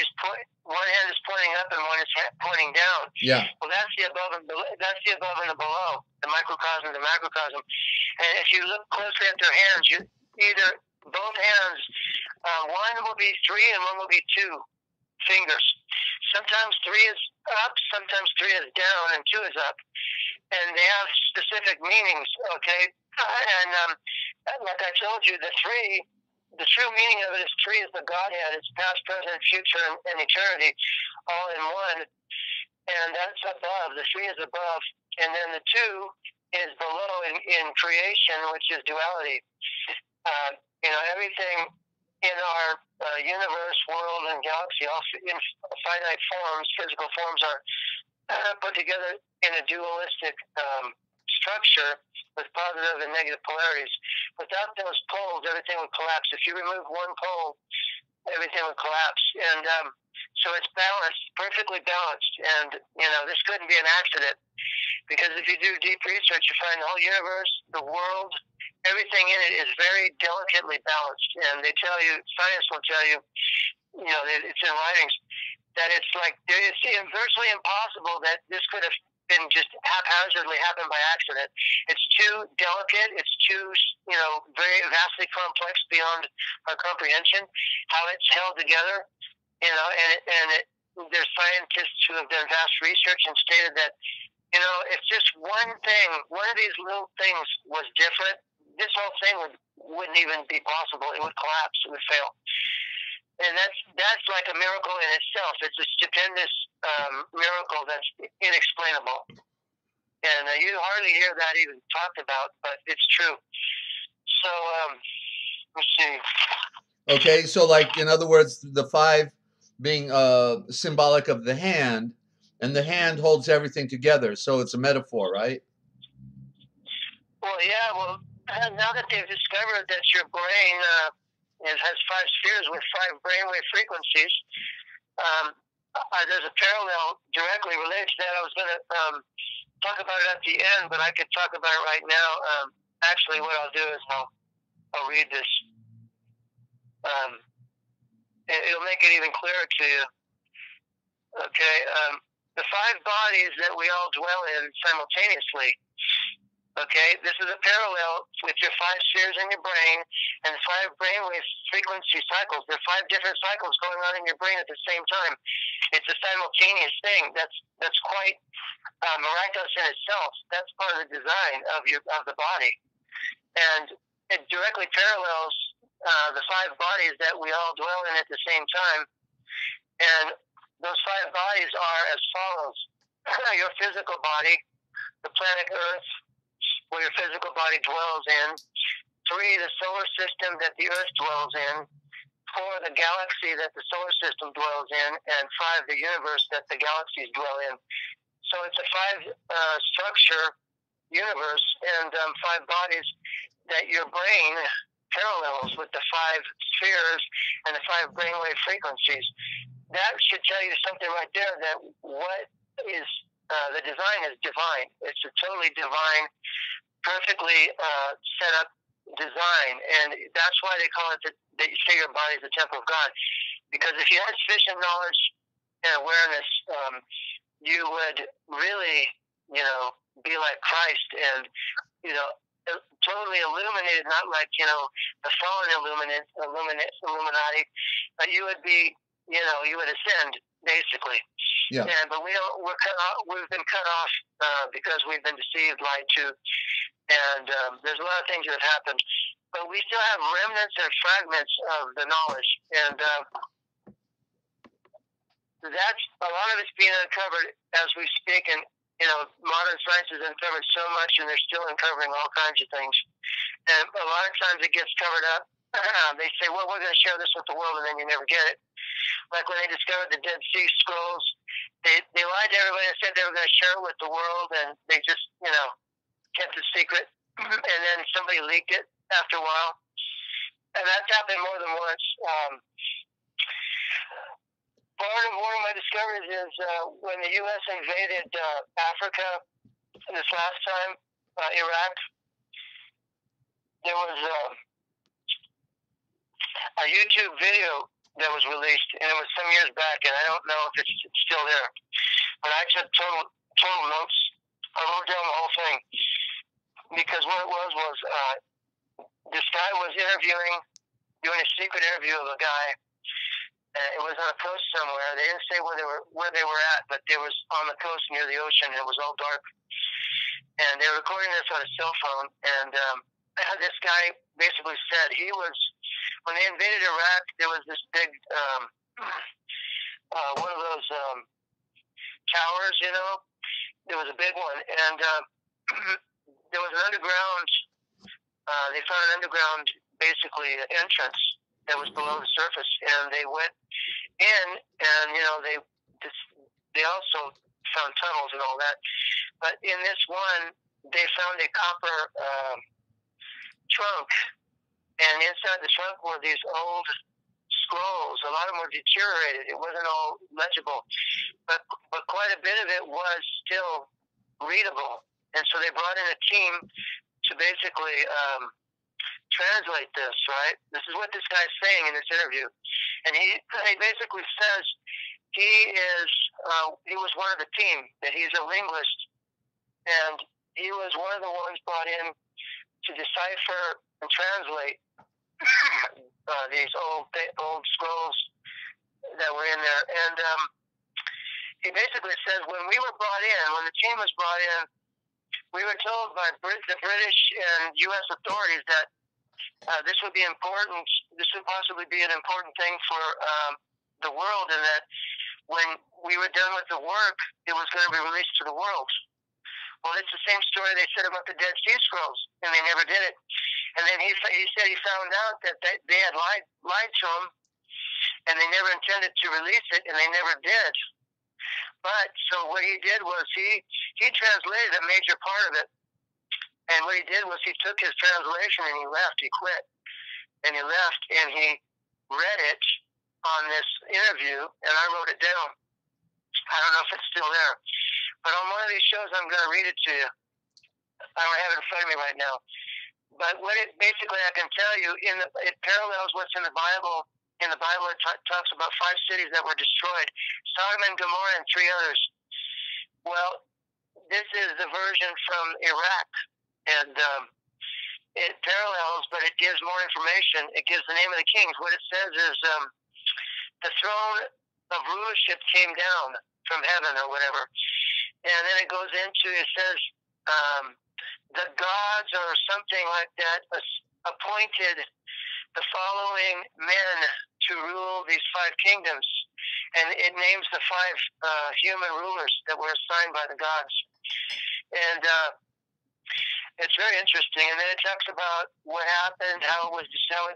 S2: one hand is pointing up and one is pointing down.
S1: Yeah.
S2: Well, that's the above and the below, the microcosm, the macrocosm. And if you look closely at their hands, both hands, one will be 3 and one will be 2 fingers. Sometimes 3 is up, sometimes 3 is down, and 2 is up. And they have specific meanings, okay? And like I told you, the true meaning of it is 3 is the Godhead. It's past, present, future, and eternity, all in one. And that's above. The 3 is above. And then the 2 is below in creation, which is duality. Everything in our universe, world, and galaxy, all in finite forms, physical forms, are put together in a dualistic structure with positive and negative polarities. Without those poles, everything would collapse. If you remove one pole, everything would collapse. And so it's balanced, perfectly balanced. And, this couldn't be an accident. Because if you do deep research, you find the whole universe, the world, everything in it is very delicately balanced. And they tell you, science will tell you, it's in writings, that it's like it's virtually impossible that this could have been just haphazardly happened by accident. It's too delicate. It's too, very vastly complex beyond our comprehension. How it's held together, there's scientists who have done vast research and stated that, if just one of these little things was different, this whole thing wouldn't even be possible. It would collapse. It would fail. And that's like a miracle in itself. It's a stupendous miracle that's inexplainable. And you hardly hear that even talked about, but it's true. So, let's see.
S1: Okay, so like, in other words, the 5 being symbolic of the hand, and the hand holds everything together, so it's a metaphor, right?
S2: Well, yeah, now that they've discovered that your brain it has 5 spheres with 5 brainwave frequencies, there's a parallel directly related to that. I was going to talk about it at the end, but I could talk about it right now. Actually, what I'll do is I'll read this. It'll make it even clearer to you. Okay, the 5 bodies that we all dwell in simultaneously. Okay, this is a parallel with your 5 spheres in your brain and the 5 brainwave frequency cycles. There are 5 different cycles going on in your brain at the same time. It's a simultaneous thing. That's quite miraculous in itself. That's part of the design of the body, and it directly parallels the 5 bodies that we all dwell in at the same time. And those 5 bodies are as follows: your physical body, the planet Earth, where your physical body dwells in; 3, the solar system that the Earth dwells in; 4, the galaxy that the solar system dwells in; and 5, the universe that the galaxies dwell in. So it's a 5 structure universe, and 5 bodies that your brain parallels with the 5 spheres and the 5 brainwave frequencies. That should tell you something right there, that what is the design is divine. It's a totally divine, perfectly set up design, and that's why they call it that you say your body is the temple of God. Because if you had sufficient knowledge and awareness, you would really, be like Christ, and totally illuminated, not like the fallen Illuminati, but you would be, you would ascend basically.
S1: Yeah.
S2: But we're cut off. We've been cut off because we've been deceived, lied to, and there's a lot of things that have happened. But we still have remnants and fragments of the knowledge, and that's a lot of it's being uncovered as we speak. And modern science has uncovered so much, and they're still uncovering all kinds of things. And a lot of times it gets covered up. They say, well, we're going to share this with the world, and then you never get it. Like when they discovered the Dead Sea Scrolls, they lied to everybody and said they were going to share it with the world, and they just, kept it secret. And then somebody leaked it after a while. And that's happened more than once. Part of one of my discoveries is when the U.S. invaded Africa this last time, Iraq, there was a YouTube video that was released, and it was some years back, and I don't know if it's still there. But I took total notes. I wrote down the whole thing, because what it was this guy was doing a secret interview of a guy. It was on a coast somewhere. They didn't say where they were at, but they was on the coast near the ocean. It was all dark, and they were recording this on a cell phone. And this guy basically said when they invaded Iraq, there was this big one of those towers. There was a big one, and there was an underground. They found an underground, basically, entrance that was below the surface, and they went in, and they also found tunnels and all that. But in this one, they found a copper trunk, and inside the trunk were these old scrolls. A lot of them were deteriorated. It wasn't all legible, but quite a bit of it was still readable. And so they brought in a team to basically translate this, right? This is what this guy's saying in this interview. And he basically says he was one of the team, that he's a linguist, and he was one of the ones brought in to decipher and translate these old scrolls that were in there. And he basically says when we were brought in, when the team was brought in, we were told by the British and U.S. authorities that this would be important. This would possibly be an important thing for the world, and that when we were done with the work, it was going to be released to the world. Well, it's the same story they said about the Dead Sea Scrolls, and they never did it. And then he said he found out that they had lied to him, and they never intended to release it, and they never did. But so what he did was he translated a major part of it, and what he did was he took his translation and he left. He quit, and he left, and he read it on this interview, and I wrote it down. I don't know if it's still there, but on one of these shows I'm going to read it to you. I don't have it in front of me right now, but what it basically, I can tell you, it parallels what's in the Bible. In the Bible, it talks about 5 cities that were destroyed: Sodom and Gomorrah and 3 others. Well, this is the version from Iraq, and it parallels, but it gives more information. It gives the name of the kings. What it says is the throne of rulership came down from heaven or whatever. And then it goes into, it says the gods or something like that appointed the following men to rule these 5 kingdoms. And it names the 5 human rulers that were assigned by the gods. And it's very interesting. And then it talks about what happened, how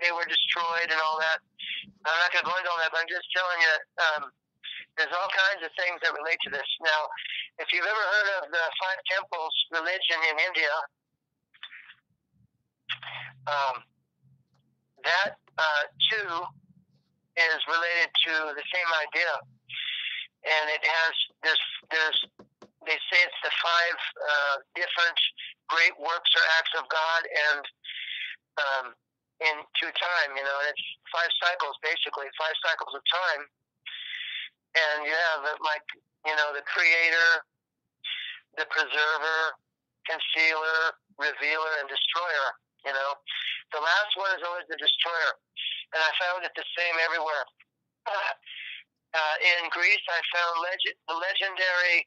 S2: they were destroyed and all that. I'm not going to go into all that, but I'm just telling you there's all kinds of things that relate to this. Now, if you've ever heard of the 5 temples religion in India, that too is related to the same idea, and it has they say it's the 5 different great works or acts of God, and into time, and it's 5 cycles basically, 5 cycles of time, and you have the Creator, the Preserver, Concealer, Revealer, and Destroyer. The last one is always the Destroyer, and I found it the same everywhere. In Greece, I found the legendary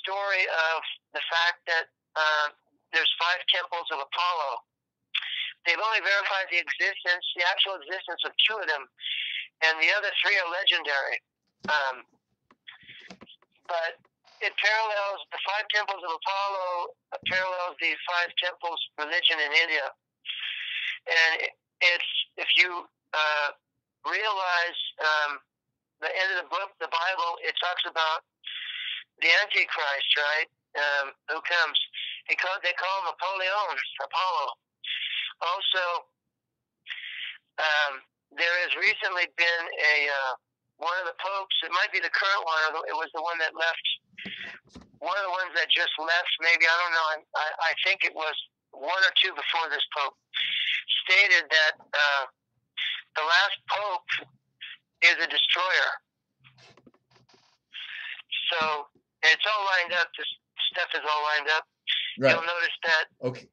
S2: story of the fact that there's 5 temples of Apollo. They've only verified the actual existence of 2 of them, and the other 3 are legendary. But it parallels the 5 temples of Apollo, parallels the 5 temples religion in India. And it's, if you realize the end of the book, the Bible, it talks about the Antichrist, right? Who comes? They call him Apollo. Also, there has recently been one of the popes. It might be the current one, or it was the one that left. One of the ones that just left, maybe, I don't know. I think it was 1 or 2 before this pope, stated that the last pope is a destroyer. So it's all lined up. This stuff is all lined up. Right. You'll notice that.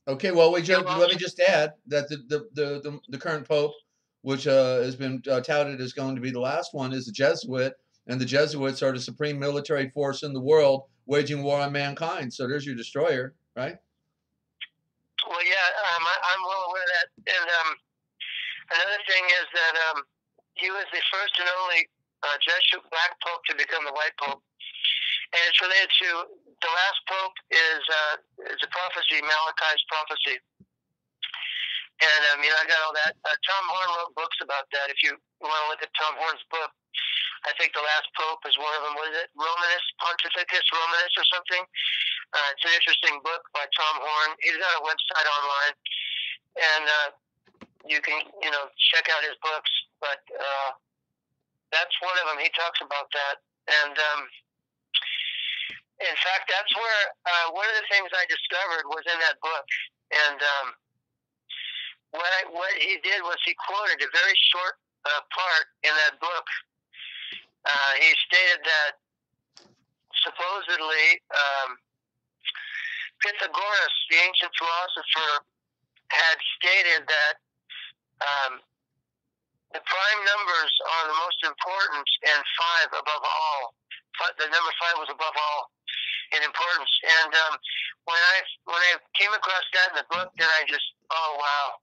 S1: Okay. Well, let me just add that the current pope, which has been touted as going to be the last one, is a Jesuit, and the Jesuits are the supreme military force in the world, waging war on mankind. So there's your destroyer, right?
S2: Well, yeah, I'm well aware of that. And another thing is that he was the first and only Jesuit black pope to become the white pope. And it's related to the last pope is a prophecy, Malachi's prophecy. And I got all that. Tom Horn wrote books about that. If you want to look at Tom Horn's book, I think the last pope is one of them. What is it? Pontificus Romanus or something? It's an interesting book by Tom Horn. He's got a website online, and you can check out his books. But that's one of them. He talks about that, and in fact, that's where one of the things I discovered was in that book. And what he did was he quoted a very short part in that book. He stated that supposedly Pythagoras, the ancient philosopher, had stated that the prime numbers are the most important, and 5 above all. The number 5 was above all in importance. And when I came across that in the book, then I just, oh wow.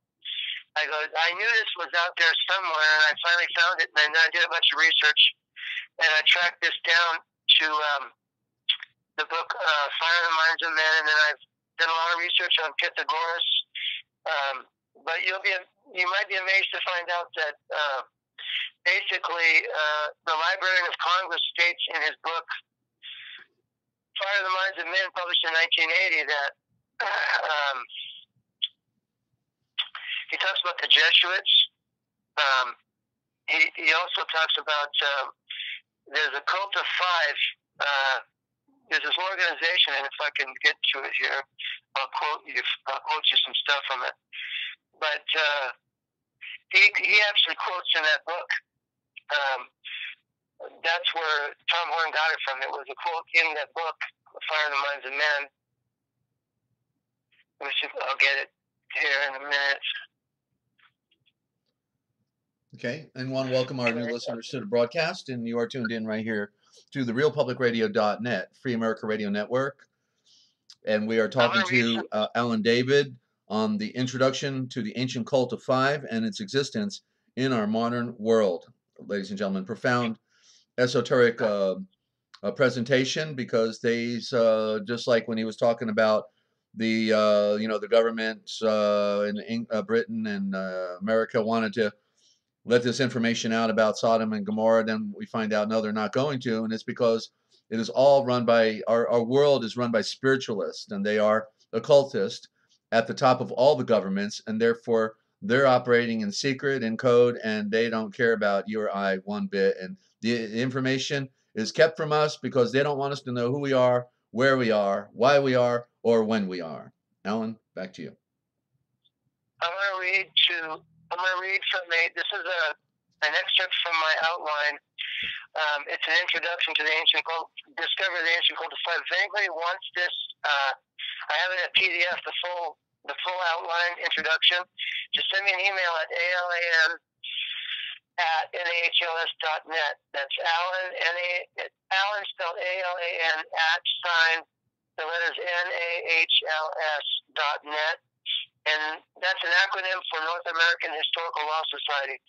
S2: I knew this was out there somewhere, and I finally found it, and then I did a bunch of research, and I tracked this down to the book Fire in the Minds of Men, and then I've done a lot of research on Pythagoras. But you might be amazed to find out that basically the Librarian of Congress states in his book Fire in the Minds of Men, published in 1980, that he talks about the Jesuits. He also talks about there's a cult of 5. There's this organization, and if I can get to it here, I'll quote you some stuff from it. But he actually quotes in that book. That's where Tom Horn got it from. It was a quote in that book, Fire in the Minds of Men. Let me see if I'll get it here in a minute.
S1: Okay, and want to welcome our new listeners to the broadcast, and you are tuned in right here to the realpublicradio.net, Free America Radio Network, and we are talking to Alan David on the introduction to the ancient cult of 5 and its existence in our modern world. Ladies and gentlemen, profound esoteric presentation, because these just like when he was talking about the the governments in Britain and America wanted to let this information out about Sodom and Gomorrah, then we find out no, they're not going to, and it's because it is all run by our world is run by spiritualists, and they are occultists at the top of all the governments, and therefore they're operating in secret, in code, and they don't care about you or I one bit. And the information is kept from us because they don't want us to know who we are, where we are, why we are, or when we are. Alan, back to you.
S2: I'm going to read from this is an excerpt from my outline. It's an introduction to the ancient cult, discover the ancient cult of 5. If anybody wants this, I have it at PDF, the full outline introduction. Just send me an email at alan@nahls.net. That's Alan, Alan spelled ALAN @ the letters NAHLS.net. And that's an acronym for North American Historical Law Society.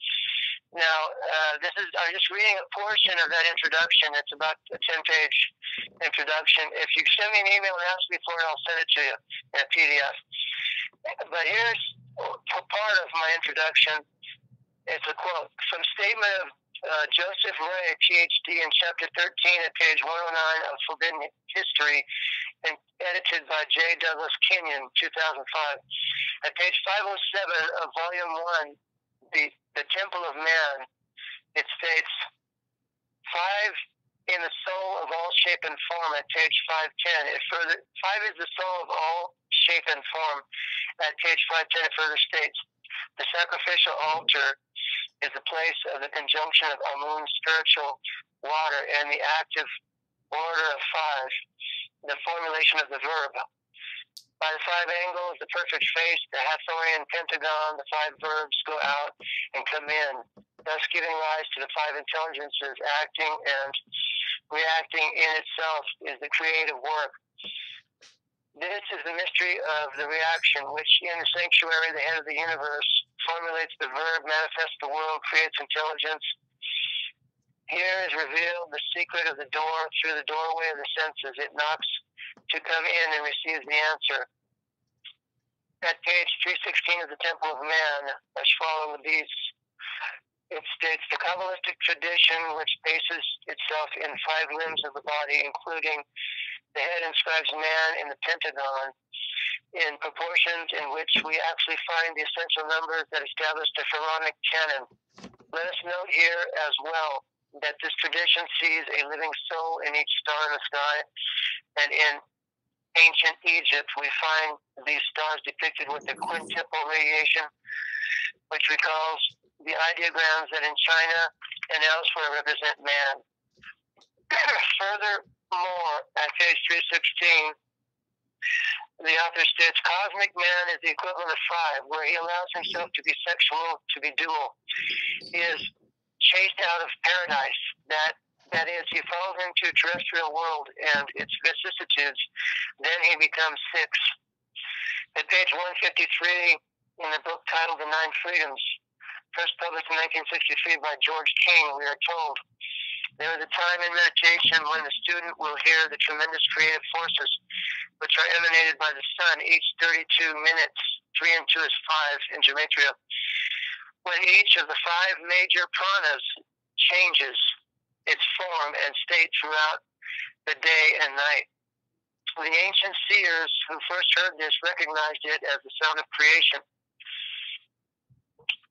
S2: Now, I'm just reading a portion of that introduction. It's about a 10-page introduction. If you send me an email and ask me for it, I'll send it to you in a PDF. But here's part of my introduction. It's a quote from statement of Joseph Ray, PhD, in Chapter 13 at page 109 of Forbidden History, and edited by J. Douglas Kenyon, 2005. At page 507 of Volume 1, the Temple of Man, it states, 5 in the soul of all shape and form at page 510. 5 is the soul of all shape and form at page 510. It further states, the sacrificial altar is the place of the conjunction of Amun, spiritual water, and the active order of 5, the formulation of the verb. By the 5 angles, the perfect face, the Hathorian pentagon, the 5 verbs go out and come in, thus giving rise to the 5 intelligences. Acting and reacting in itself is the creative work. This is the mystery of the reaction, which in the sanctuary, the head of the universe, formulates the verb, manifests the world, creates intelligence. Here is revealed the secret of the door through the doorway of the senses. It knocks to come in and receives the answer. At page 316 of the Temple of Man, Ashwala the Beasts, it states the Kabbalistic tradition, which bases itself in 5 limbs of the body, including the head inscribes man in the pentagon, in proportions in which we actually find the essential numbers that establish the pharaonic canon. Let us note here as well that this tradition sees a living soul in each star in the sky, and in ancient Egypt we find these stars depicted with the quintuple radiation, which recalls the ideograms that in China and elsewhere represent man. Furthermore, at page 316, the author states, cosmic man is the equivalent of 5, where he allows himself to be sexual, to be dual. He is chased out of paradise. That is, he falls into terrestrial world and its vicissitudes. Then he becomes 6. At page 153, in the book titled The Nine Freedoms, first published in 1963 by George King, we are told, there is a time in meditation when the student will hear the tremendous creative forces which are emanated by the sun each 32 minutes. 3 and 2 is 5 in Gematria. When each of the 5 major pranas changes its form and state throughout the day and night. The ancient seers who first heard this recognized it as the sound of creation.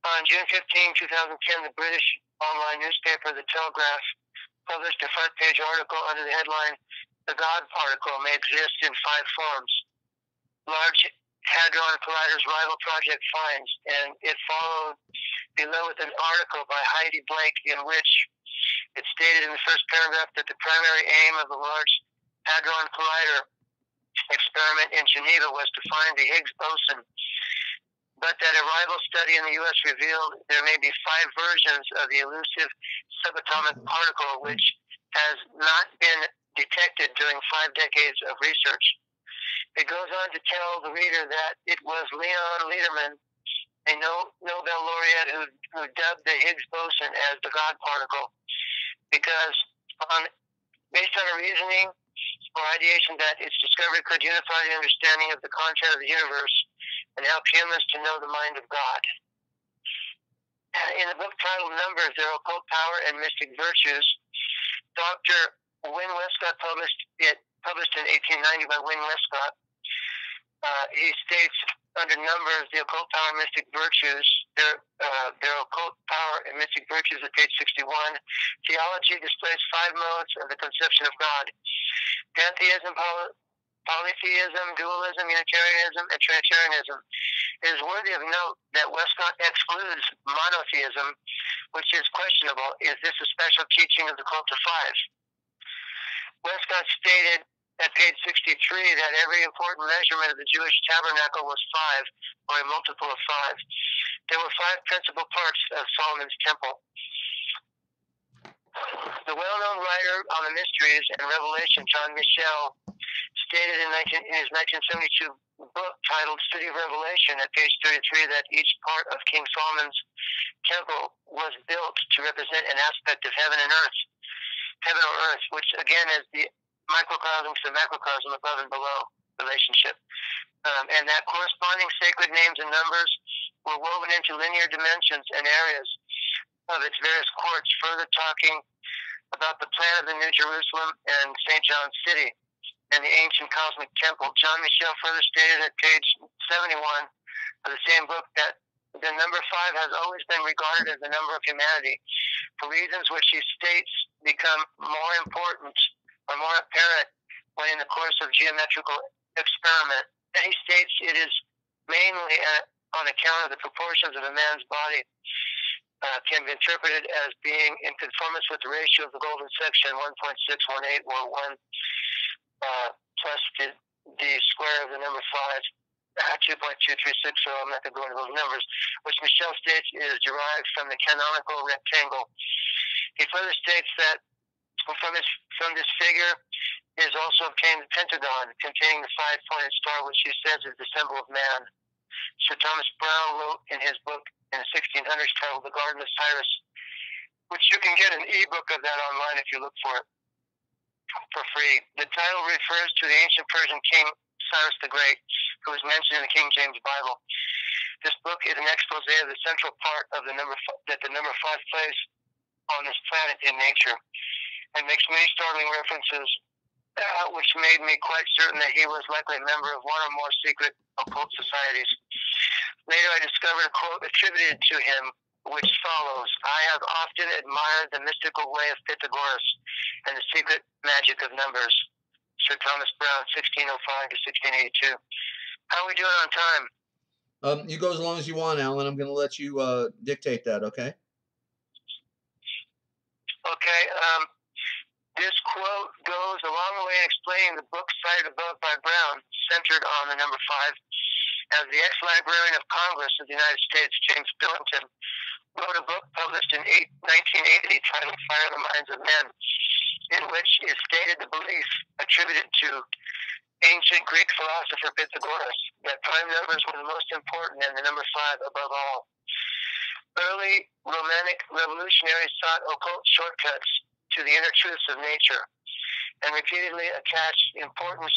S2: On June 15, 2010, the British online newspaper The Telegraph published a front-page article under the headline, "The God Particle May Exist in 5 Forms. Large Hadron Collider's Rival Project Finds," and it followed below with an article by Heidi Blake in which it stated in the first paragraph that the primary aim of the Large Hadron Collider experiment in Geneva was to find the Higgs boson, but that a rival study in the U.S. revealed there may be 5 versions of the elusive subatomic particle which has not been detected during 5 decades of research. It goes on to tell the reader that it was Leon Lederman, a Nobel laureate, who dubbed the Higgs boson as the God particle, because based on a reasoning or ideation that its discovery could unify the understanding of the content of the universe and help humans to know the mind of God. In the book titled Numbers, Their Occult Power and Mystic Virtues, Dr. Wynne Westcott published in 1890 by Wynne Westcott. He states under Numbers, the occult power and mystic virtues, their occult power and mystic virtues at page 61. Theology displays 5 modes of the conception of God: pantheism, polytheism, dualism, Unitarianism, and Trinitarianism. It is worthy of note that Westcott excludes monotheism, which is questionable. Is this a special teaching of the cult of 5? Westcott stated at page 63 that every important measurement of the Jewish tabernacle was 5, or a multiple of 5. There were 5 principal parts of Solomon's temple. The well-known writer on the Mysteries and Revelation, John Michel, stated in his 1972 book titled City of Revelation at page 33 that each part of King Solomon's temple was built to represent an aspect of heaven and earth, heaven or earth, which again is the microcosm to the macrocosm, above and below relationship. And that corresponding sacred names and numbers were woven into linear dimensions and areas of its various courts, further talking about the plan of the New Jerusalem and St. John's City and the ancient cosmic temple. John Michel further stated at page 71 of the same book that the number 5 has always been regarded as the number of humanity, for reasons which he states become more important or more apparent when in the course of geometrical experiment. And he states it is mainly on account of the proportions of a man's body can be interpreted as being in conformance with the ratio of the golden section, 1.618, or 1 plus the square of the number 5, 2.236, so I'm not going to go into those numbers, which Michel states is derived from the canonical rectangle. He further states that from this figure is also obtained the pentagon containing the 5-pointed star, which he says is the symbol of man. Sir Thomas Browne wrote in his book in the 1600s titled The Garden of Cyrus, which you can get an e-book of that online if you look for it for free. The title refers to the ancient Persian king Cyrus the Great, who is mentioned in the King James Bible. This book is an expose of the central part of the number 5 plays on this planet in nature, and makes many startling references, which made me quite certain that he was likely a member of one or more secret occult societies. Later, I discovered a quote attributed to him, which follows: "I have often admired the mystical way of Pythagoras and the secret magic of numbers." Sir Thomas Browne, 1605 to 1682. How are we doing on time?
S1: You go as long as you want, Alan. I'm going to let you dictate that, okay?
S2: Okay. This quote goes a long way in explaining the book cited above by Brown, centered on the number 5, as the ex-librarian of Congress of the United States, James Billington, wrote a book published in 1980 titled Fire in the Minds of Men, in which is stated the belief attributed to ancient Greek philosopher Pythagoras that prime numbers were the most important and the number 5 above all. Early Romantic revolutionaries sought occult shortcuts to the inner truths of nature and repeatedly attached importance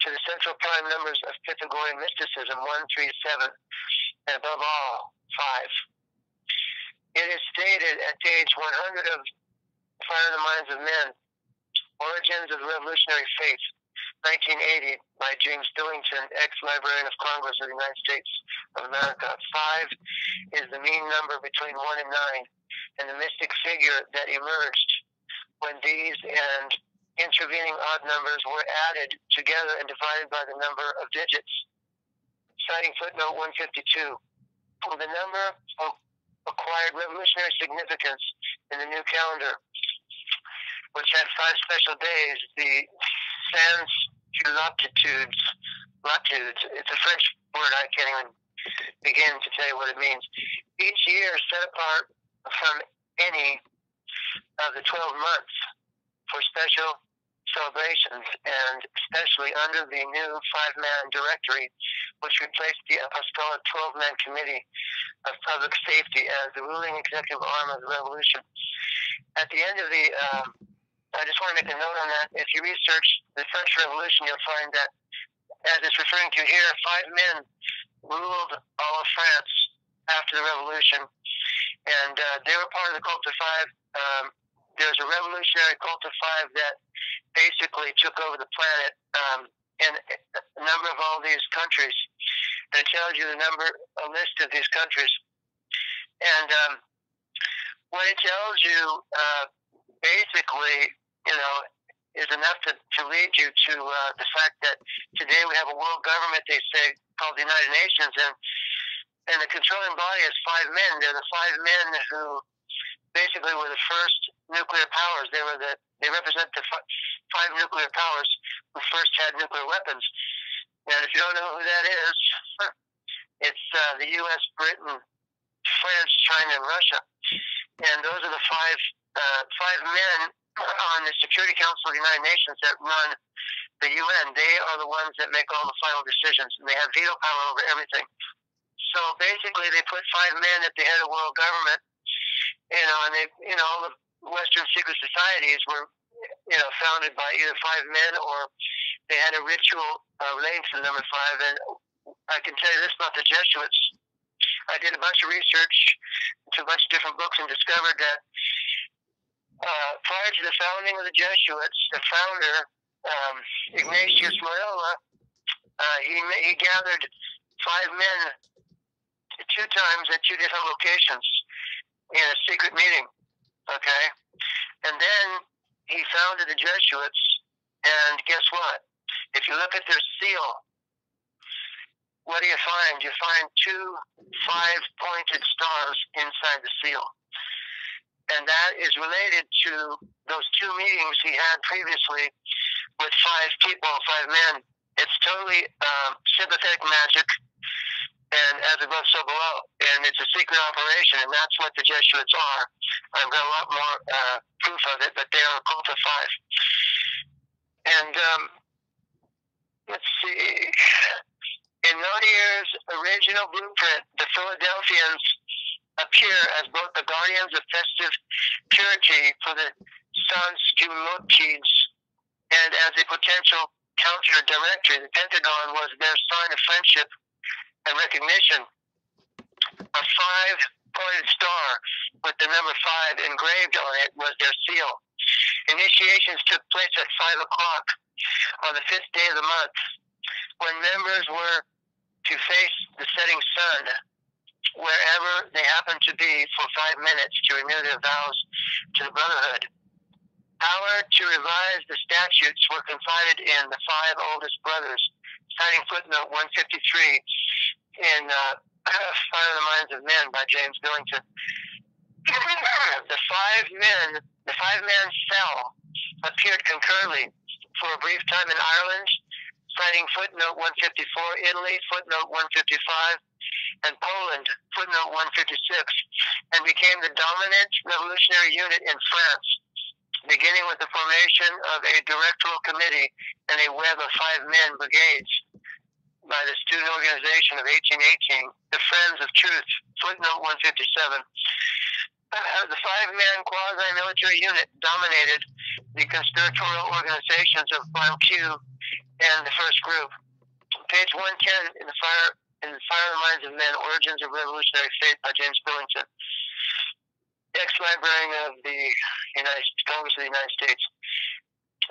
S2: to the central prime numbers of Pythagorean mysticism, 1, 3, 7, and above all, 5. It is stated at page 100 of Fire in the Minds of Men, Origins of the Revolutionary Faith, 1980, by James Billington, ex-librarian of Congress of the United States of America. 5 is the mean number between 1 and 9, and the mystic figure that emerged when these and intervening odd numbers were added together and divided by the number of digits. Citing footnote 152, the number acquired revolutionary significance in the new calendar, which had 5 special days, the Sansculotitudes, it's a French word, I can't even begin to tell you what it means. Each year set apart from any of the 12 months for special celebrations, and especially under the new 5-man directory, which replaced the apostolic 12-man committee of public safety as the ruling executive arm of the revolution. At the end of the, I just want to make a note on that. If you research the French Revolution, you'll find that, as it's referring to here, 5 men ruled all of France after the revolution, and they were part of the cult of 5. There's a revolutionary cult of 5 that basically took over the planet in a number of all these countries. And it tells you a list of these countries. And what it tells you basically, is enough to lead you to the fact that today we have a world government, they say, called the United Nations, and the controlling body is 5 men. They're the 5 men who basically were the first nuclear powers. They represent the 5 nuclear powers who first had nuclear weapons. And if you don't know who that is, it's the U.S., Britain, France, China, and Russia. And those are the 5 men on the Security Council of the United Nations that run the UN. They are the ones that make all the final decisions, and they have veto power over everything. So basically, they put 5 men at the head of world government, and they, all the Western secret societies were, founded by either 5 men or they had a ritual relating to the number 5. And I can tell you this about the Jesuits. I did a bunch of research into a bunch of different books and discovered that prior to the founding of the Jesuits, the founder, Ignatius Loyola, he gathered 5 men 2 times at 2 different locations in a secret meeting, okay? And then he founded the Jesuits, and guess what? If you look at their seal, what do you find? You find 2 5-pointed stars inside the seal. And that is related to those 2 meetings he had previously with 5 people, 5 men. It's totally sympathetic magic, and as above, so below. And it's a secret operation, and that's what the Jesuits are. I've got a lot more proof of it, but they are a cult of 5. And let's see. In Naudier's original blueprint, the Philadelphians appear as both the guardians of festive purity for the Sansculottides and as a potential counter-directory. The Pentagon was their sign of friendship and recognition. A 5-pointed star with the number 5 engraved on it was their seal. Initiations took place at 5 o'clock on the 5th day of the month, when members were to face the setting sun wherever they happened to be for 5 minutes to renew their vows to the Brotherhood. Power to revise the statutes were confided in the 5 oldest brothers, citing footnote 153. in Fire in the Minds of Men by James Billington. The five-man cell appeared concurrently for a brief time in Ireland, citing footnote 154, Italy, footnote 155, and Poland, footnote 156, and became the dominant revolutionary unit in France, beginning with the formation of a directorial committee and a web of 5-men brigades by the student organization of 1818, the Friends of Truth, footnote 157. The 5-man quasi-military unit dominated the conspiratorial organizations of File Q and the first group. Page 110 in the Fire in the Minds of Men, Origins of Revolutionary Faith by James Billington, ex-librarian of the Congress of the United States.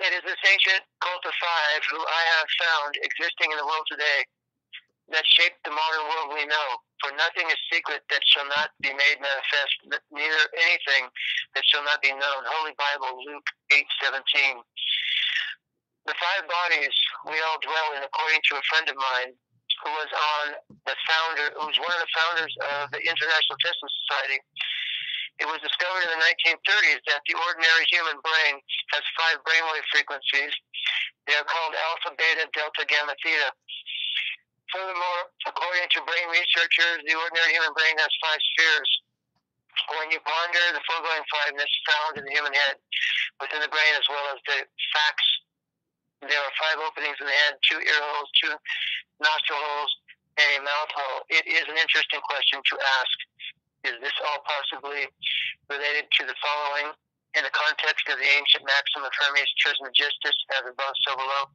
S2: It is this ancient cult of 5 who I have found existing in the world today that shaped the modern world we know. For nothing is secret that shall not be made manifest, neither anything that shall not be known. Holy Bible, Luke 8:17. The 5 bodies we all dwell in, according to a friend of mine who was who was one of the founders of the International Testament Society. It was discovered in the 1930s that the ordinary human brain has 5 brainwave frequencies. They are called alpha, beta, delta, gamma, theta. Furthermore, according to brain researchers, the ordinary human brain has 5 spheres. When you ponder the foregoing 5ness found in the human head, within the brain as well as the facts, there are 5 openings in the head, 2 ear holes, 2 nostril holes, and a mouth hole. It is an interesting question to ask. Is this all possibly related to the following in the context of the ancient maxim of Hermes Trismegistus, as above, so below,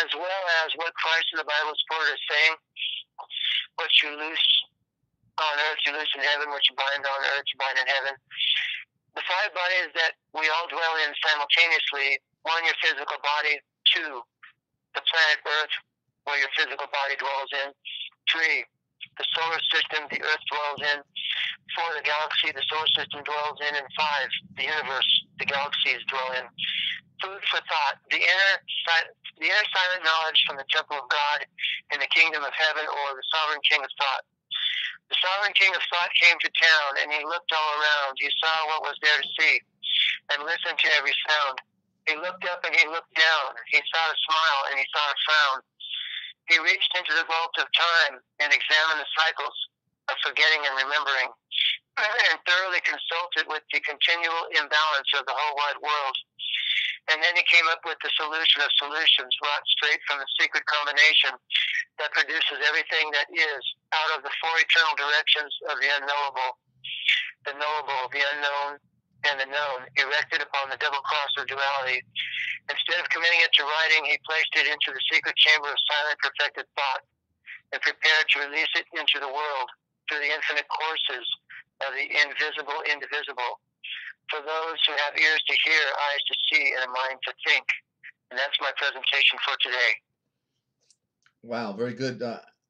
S2: as well as what Christ in the Bible is quoted as saying, what you loose on earth, you loose in heaven, what you bind on earth, you bind in heaven. The 5 bodies that we all dwell in simultaneously: 1, your physical body; 2, the planet Earth, where your physical body dwells in; 3, the solar system the Earth dwells in; 4, the galaxy the solar system dwells in; and 5, the universe the galaxies dwell in. Food for thought: the inner silent knowledge from the temple of God in the kingdom of heaven, or the sovereign king of thought. The sovereign king of thought came to town, and he looked all around. He saw what was there to see, and listened to every sound. He looked up and he looked down. He saw a smile and he saw a frown. He reached into the vault of time and examined the cycles of forgetting and remembering, and thoroughly consulted with the continual imbalance of the whole wide world. And then he came up with the solution of solutions, wrought straight from the secret combination that produces everything that is, out of the 4 eternal directions of the unknowable, the knowable, the unknown, and the known, erected upon the double cross of duality. Instead of committing it to writing, he placed it into the secret chamber of silent perfected thought, and prepared to release it into the world through the infinite courses of the invisible indivisible, for those who have ears to hear, eyes to see, and a mind to think. And that's my presentation for today.
S1: Wow, very good,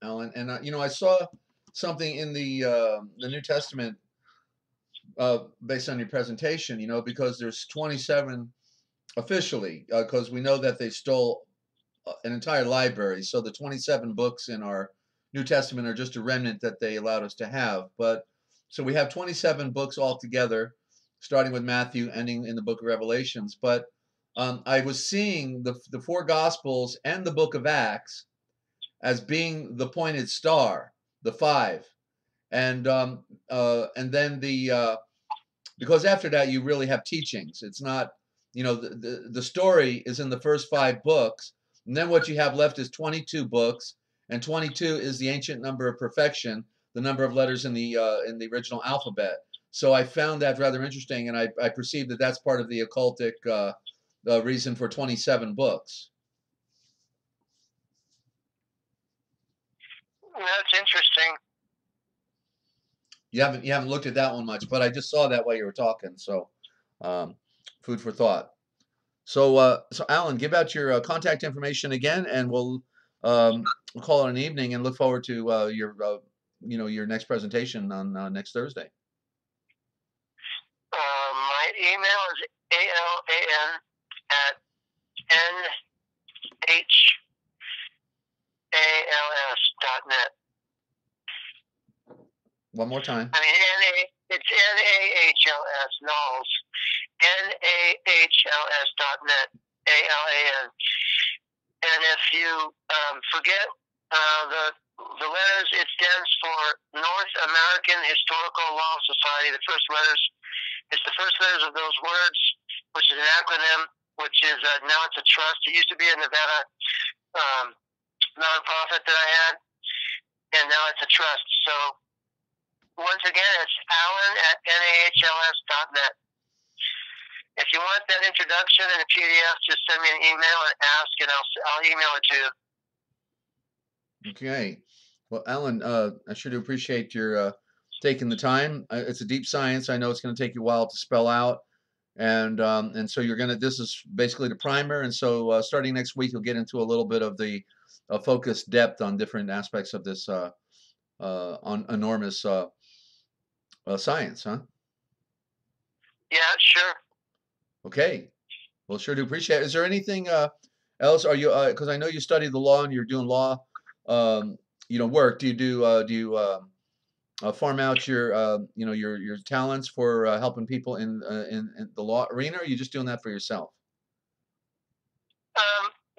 S1: Alan. And I saw something in the New Testament based on your presentation. Because there's 27 officially, because we know that they stole an entire library. So the 27 books in our New Testament are just a remnant that they allowed us to have. But so we have 27 books altogether, starting with Matthew, ending in the book of Revelations. But I was seeing the 4 Gospels and the book of Acts as being the pointed star, the 5. And then because after that you really have teachings. It's not, the story is in the first 5 books, and then what you have left is 22 books, and 22 is the ancient number of perfection, the number of letters in the original alphabet. So I found that rather interesting, and I perceive that that's part of the occultic reason for 27 books.
S2: That's interesting.
S1: You haven't looked at that one much, but I just saw that while you were talking. So, food for thought. So Alan, give out your contact information again, and we'll call it an evening, and look forward to your next presentation on next Thursday.
S2: My email is alan@nhals.net.
S1: One more time.
S2: I mean, it's NAHLS, Knowles, NAHLS.net, ALAN. And if you forget the letters, it stands for North American Historical Law Society. The first letters, it's the first letters of those words, which is an acronym, which is now it's a trust. It used to be a Nevada nonprofit that I had, and now it's a trust. So once again, it's Alan at NAHLS.net. If you want that introduction in a PDF, just send me an email and ask, and I'll email it to you.
S1: Okay. Well, Alan, I sure do appreciate your taking the time. It's a deep science. I know it's going to take you a while to spell out, and so you're gonna. This is basically the primer, and so starting next week, you'll get into a little bit of the focused depth on different aspects of this on enormous science, huh?
S2: Yeah, sure.
S1: Okay. Well, sure do appreciate it. Is there anything else? Are you because I know you study the law and you're doing law, work. Do you farm out your your talents for helping people in the law arena? Or are you just doing that for yourself?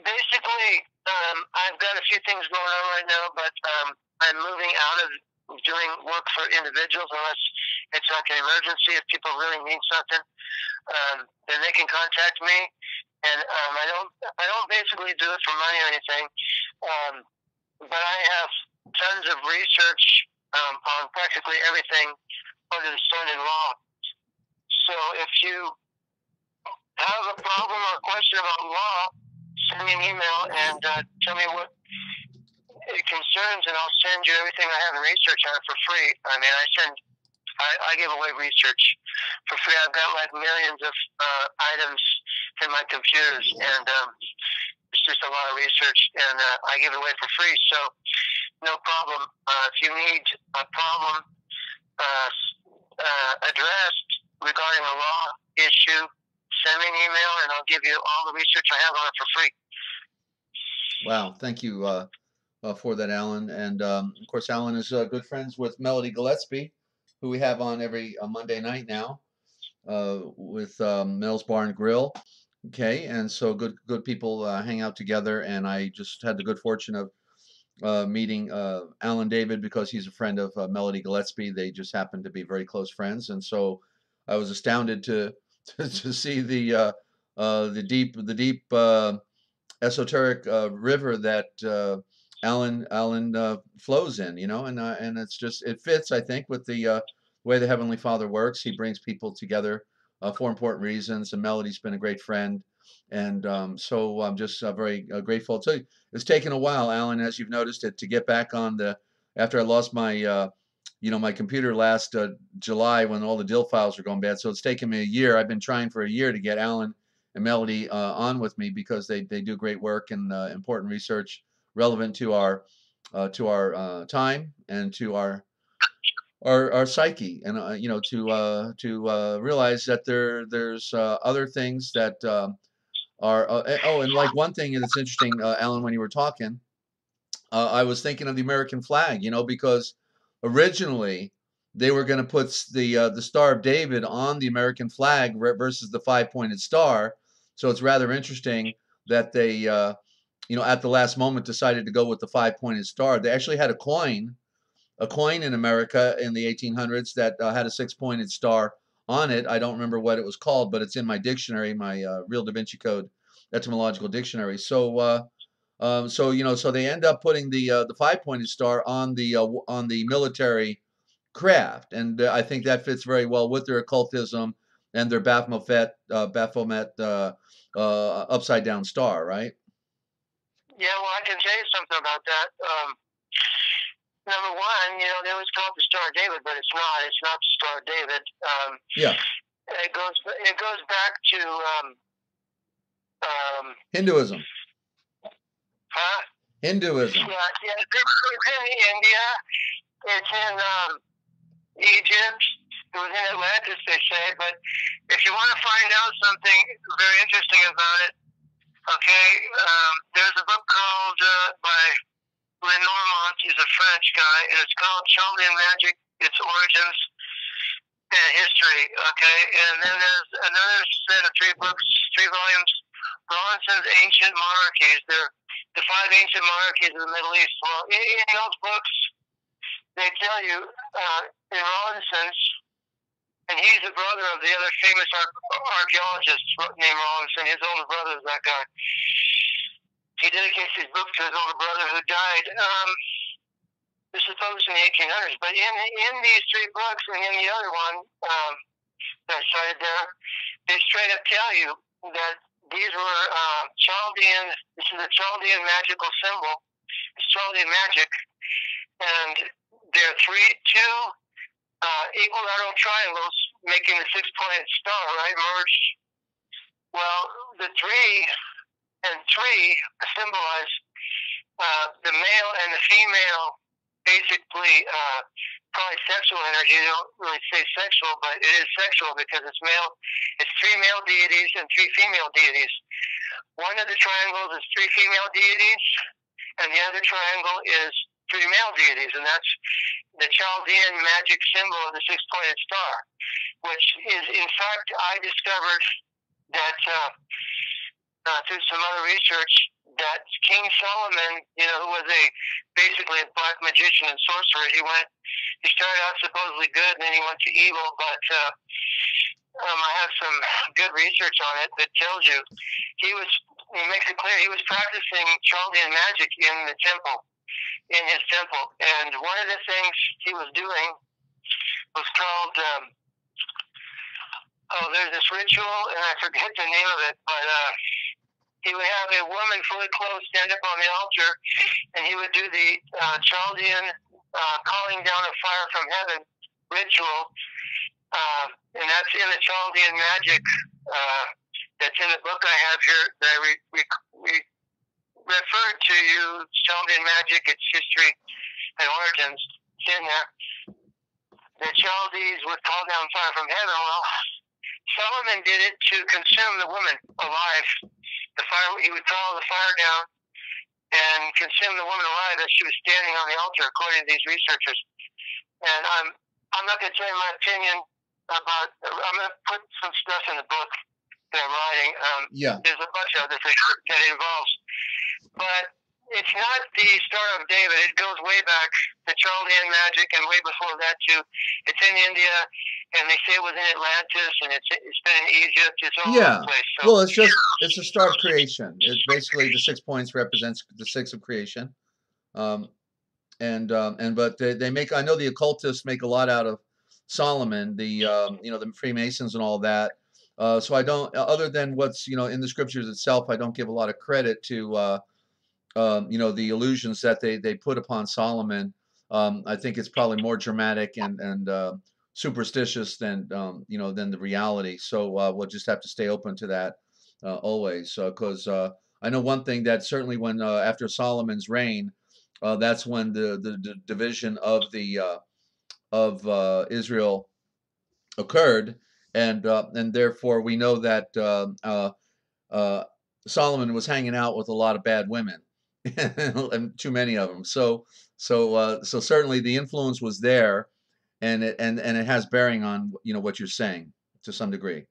S2: Basically, I've got a few things going on right now, but I'm moving out of doing work for individuals unless it's like an emergency. If people really need something, then they can contact me. And I don't basically do it for money or anything, but I have tons of research on practically everything under the sun in law. So if you have a problem or a question about law, send me an email and tell me what it concerns, and I'll send you everything I have in research on it for free. I mean, I give away research for free. I've got like millions of items in my computers, and it's just a lot of research, and I give it away for free. So no problem. If you need a problem addressed regarding a law issue, send me an email, and I'll give you all the research I have on it for free.
S1: Wow, thank you for that, Alan. And of course, Alan is good friends with Melody Gillespie, who we have on every Monday night now with Mel's Bar and Grill. Okay, and so good people hang out together. And I just had the good fortune of meeting Alan David because he's a friend of Melody Gillespie. They just happen to be very close friends, and so I was astounded to see the deep esoteric river that Alan flows in, and it's just it fits, I think, with the way the Heavenly Father works. He brings people together for important reasons, and Melody's been a great friend, and so I'm just very grateful. So it's taken a while, Alan, as you've noticed it, to get back on after I lost my my computer last July when all the DIL files were going bad. So it's taken me a year. I've been trying for a year to get Alan and Melody on with me because they do great work and important research relevant to our time and to our psyche, and to realize that there's other things that are and like one thing that's interesting, Alan, when you were talking, I was thinking of the American flag, because originally they were going to put the Star of David on the American flag versus the five-pointed star. So it's rather interesting that they at the last moment decided to go with the five-pointed star. They actually had a coin in America in the 1800s that had a six-pointed star on it. I don't remember what it was called, but it's in my dictionary, my Real Da Vinci Code etymological dictionary. So so they end up putting the five-pointed star on the military craft, and I think that fits very well with their occultism and their Baphomet upside down star, right?
S2: Yeah, well, I can tell you something about that. Number one, they always call it the Star of David, but it's not. It's not the Star of David.
S1: Yeah.
S2: It goes back to
S1: Hinduism.
S2: Huh?
S1: Hinduism.
S2: Yeah, it's in India. It's in Egypt. It was in Atlantis, they say. But if you want to find out something very interesting about it, okay, there's a book called by Lenormand. He's a French guy, and it's called Chaldean Magic its origins and history. Okay, and then there's another set of 3 books, 3 volumes, Rawlinson's Ancient Monarchies. They're the 5 ancient monarchies of the Middle East. Well, in those books, they tell you in Rawlinson's, and he's the brother of the other famous archaeologist named Rawlinson. His older brother is that guy. He dedicates his book to his older brother who died. This is published in the 1800s. But in these 3 books and in the other one that I cited there, they straight up tell you that these were Chaldean. This is a Chaldean magical symbol. It's Chaldean magic, and there are 2 equilateral triangles making the 6-pointed star, right? Merged. Well, the 3 and 3 symbolize the male and the female, basically probably sexual energy. They don't really say sexual, but it is sexual because it's male. It's 3 male deities and 3 female deities. One of the triangles is 3 female deities, and the other triangle is 3 male deities, and that's the Chaldean magic symbol of the 6-pointed star, which is, in fact, I discovered that through some other research, that King Solomon, who was basically a black magician and sorcerer, he started out supposedly good, and then he went to evil, but I have some good research on it that tells you he makes it clear he was practicing Chaldean magic in his temple. And one of the things he was doing was called, there's this ritual, and I forget the name of it, but he would have a woman fully clothed stand up on the altar, and he would do the Chaldean calling down of fire from heaven ritual, and that's in the Chaldean magic that's in the book I have here that I referred to you, Chaldean magic, its history and origins. It's in there. The Chaldees would call down fire from heaven. Well, Solomon did it to consume the woman alive. The fire, he would call the fire down and consume the woman alive as she was standing on the altar, according to these researchers. And I'm not going to tell you my opinion about. I'm going to put some stuff in the book that I'm writing. There's a bunch of other things that it involves, but it's not the Star of David. It goes way back to Chaldean magic, and way before that too. It's in India, and they say it was in Atlantis, and it's been in Egypt. It's all over the place. So,
S1: well, it's the star of creation. It's basically the 6 points represents the 6 of creation, but they make. I know the occultists make a lot out of Solomon, the the Freemasons and all that. So I don't, other than what's in the scriptures itself, I don't give a lot of credit to the illusions that they put upon Solomon. I think it's probably more dramatic and superstitious than than the reality. So we'll just have to stay open to that always, because I know one thing, that certainly when after Solomon's reign, that's when the division of Israel occurred, and therefore we know that Solomon was hanging out with a lot of bad women, and too many of them. So certainly the influence was there, and it has bearing on what you're saying to some degree.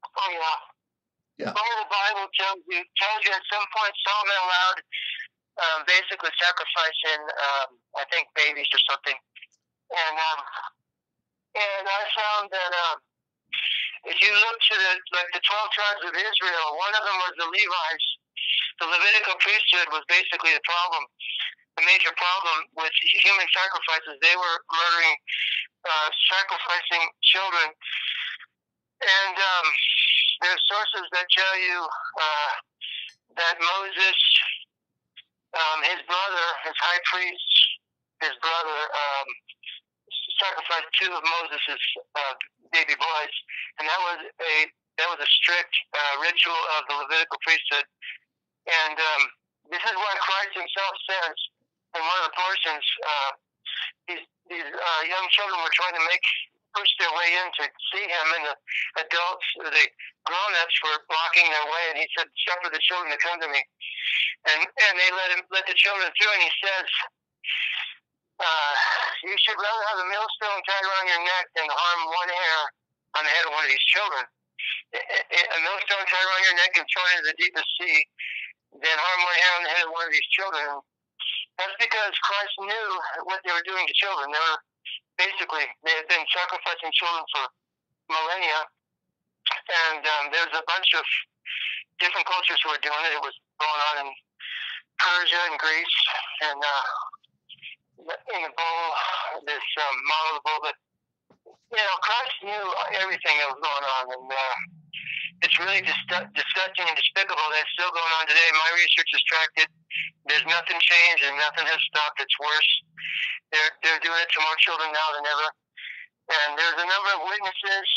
S2: Oh yeah.
S1: Yeah.
S2: All the Bible tells you at some point Solomon allowed basically sacrificing I think babies or something, and I found that if you look to the 12 tribes of Israel, one of them was the Levites. The Levitical priesthood was basically the problem, the major problem with human sacrifices. They were murdering, sacrificing children. And there's sources that tell you that Moses, his brother, his high priest, his brother, sacrificed 2 of Moses's baby boys, and that was a strict ritual of the Levitical priesthood. And this is why Christ himself says in one of the portions, these young children were trying to push their way in to see him, and the adults, the grown-ups, were blocking their way, and he said, "Suffer the children to come to me." And they let the children through, and he says, You should rather have a millstone tied around your neck than harm one hair on the head of one of these children. A millstone tied around your neck and thrown into the deepest sea than harm one hair on the head of one of these children. That's because Christ knew what they were doing to children. They had been sacrificing children for millennia, and there's a bunch of different cultures who were doing it. It was going on in Persia and Greece, and in the bowl, this model of the bull. But Christ knew everything that was going on, and it's really disgusting and despicable that it's still going on today. My research has tracked it. There's nothing changed, and nothing has stopped. It's worse. They're doing it to more children now than ever. And there's a number of witnesses.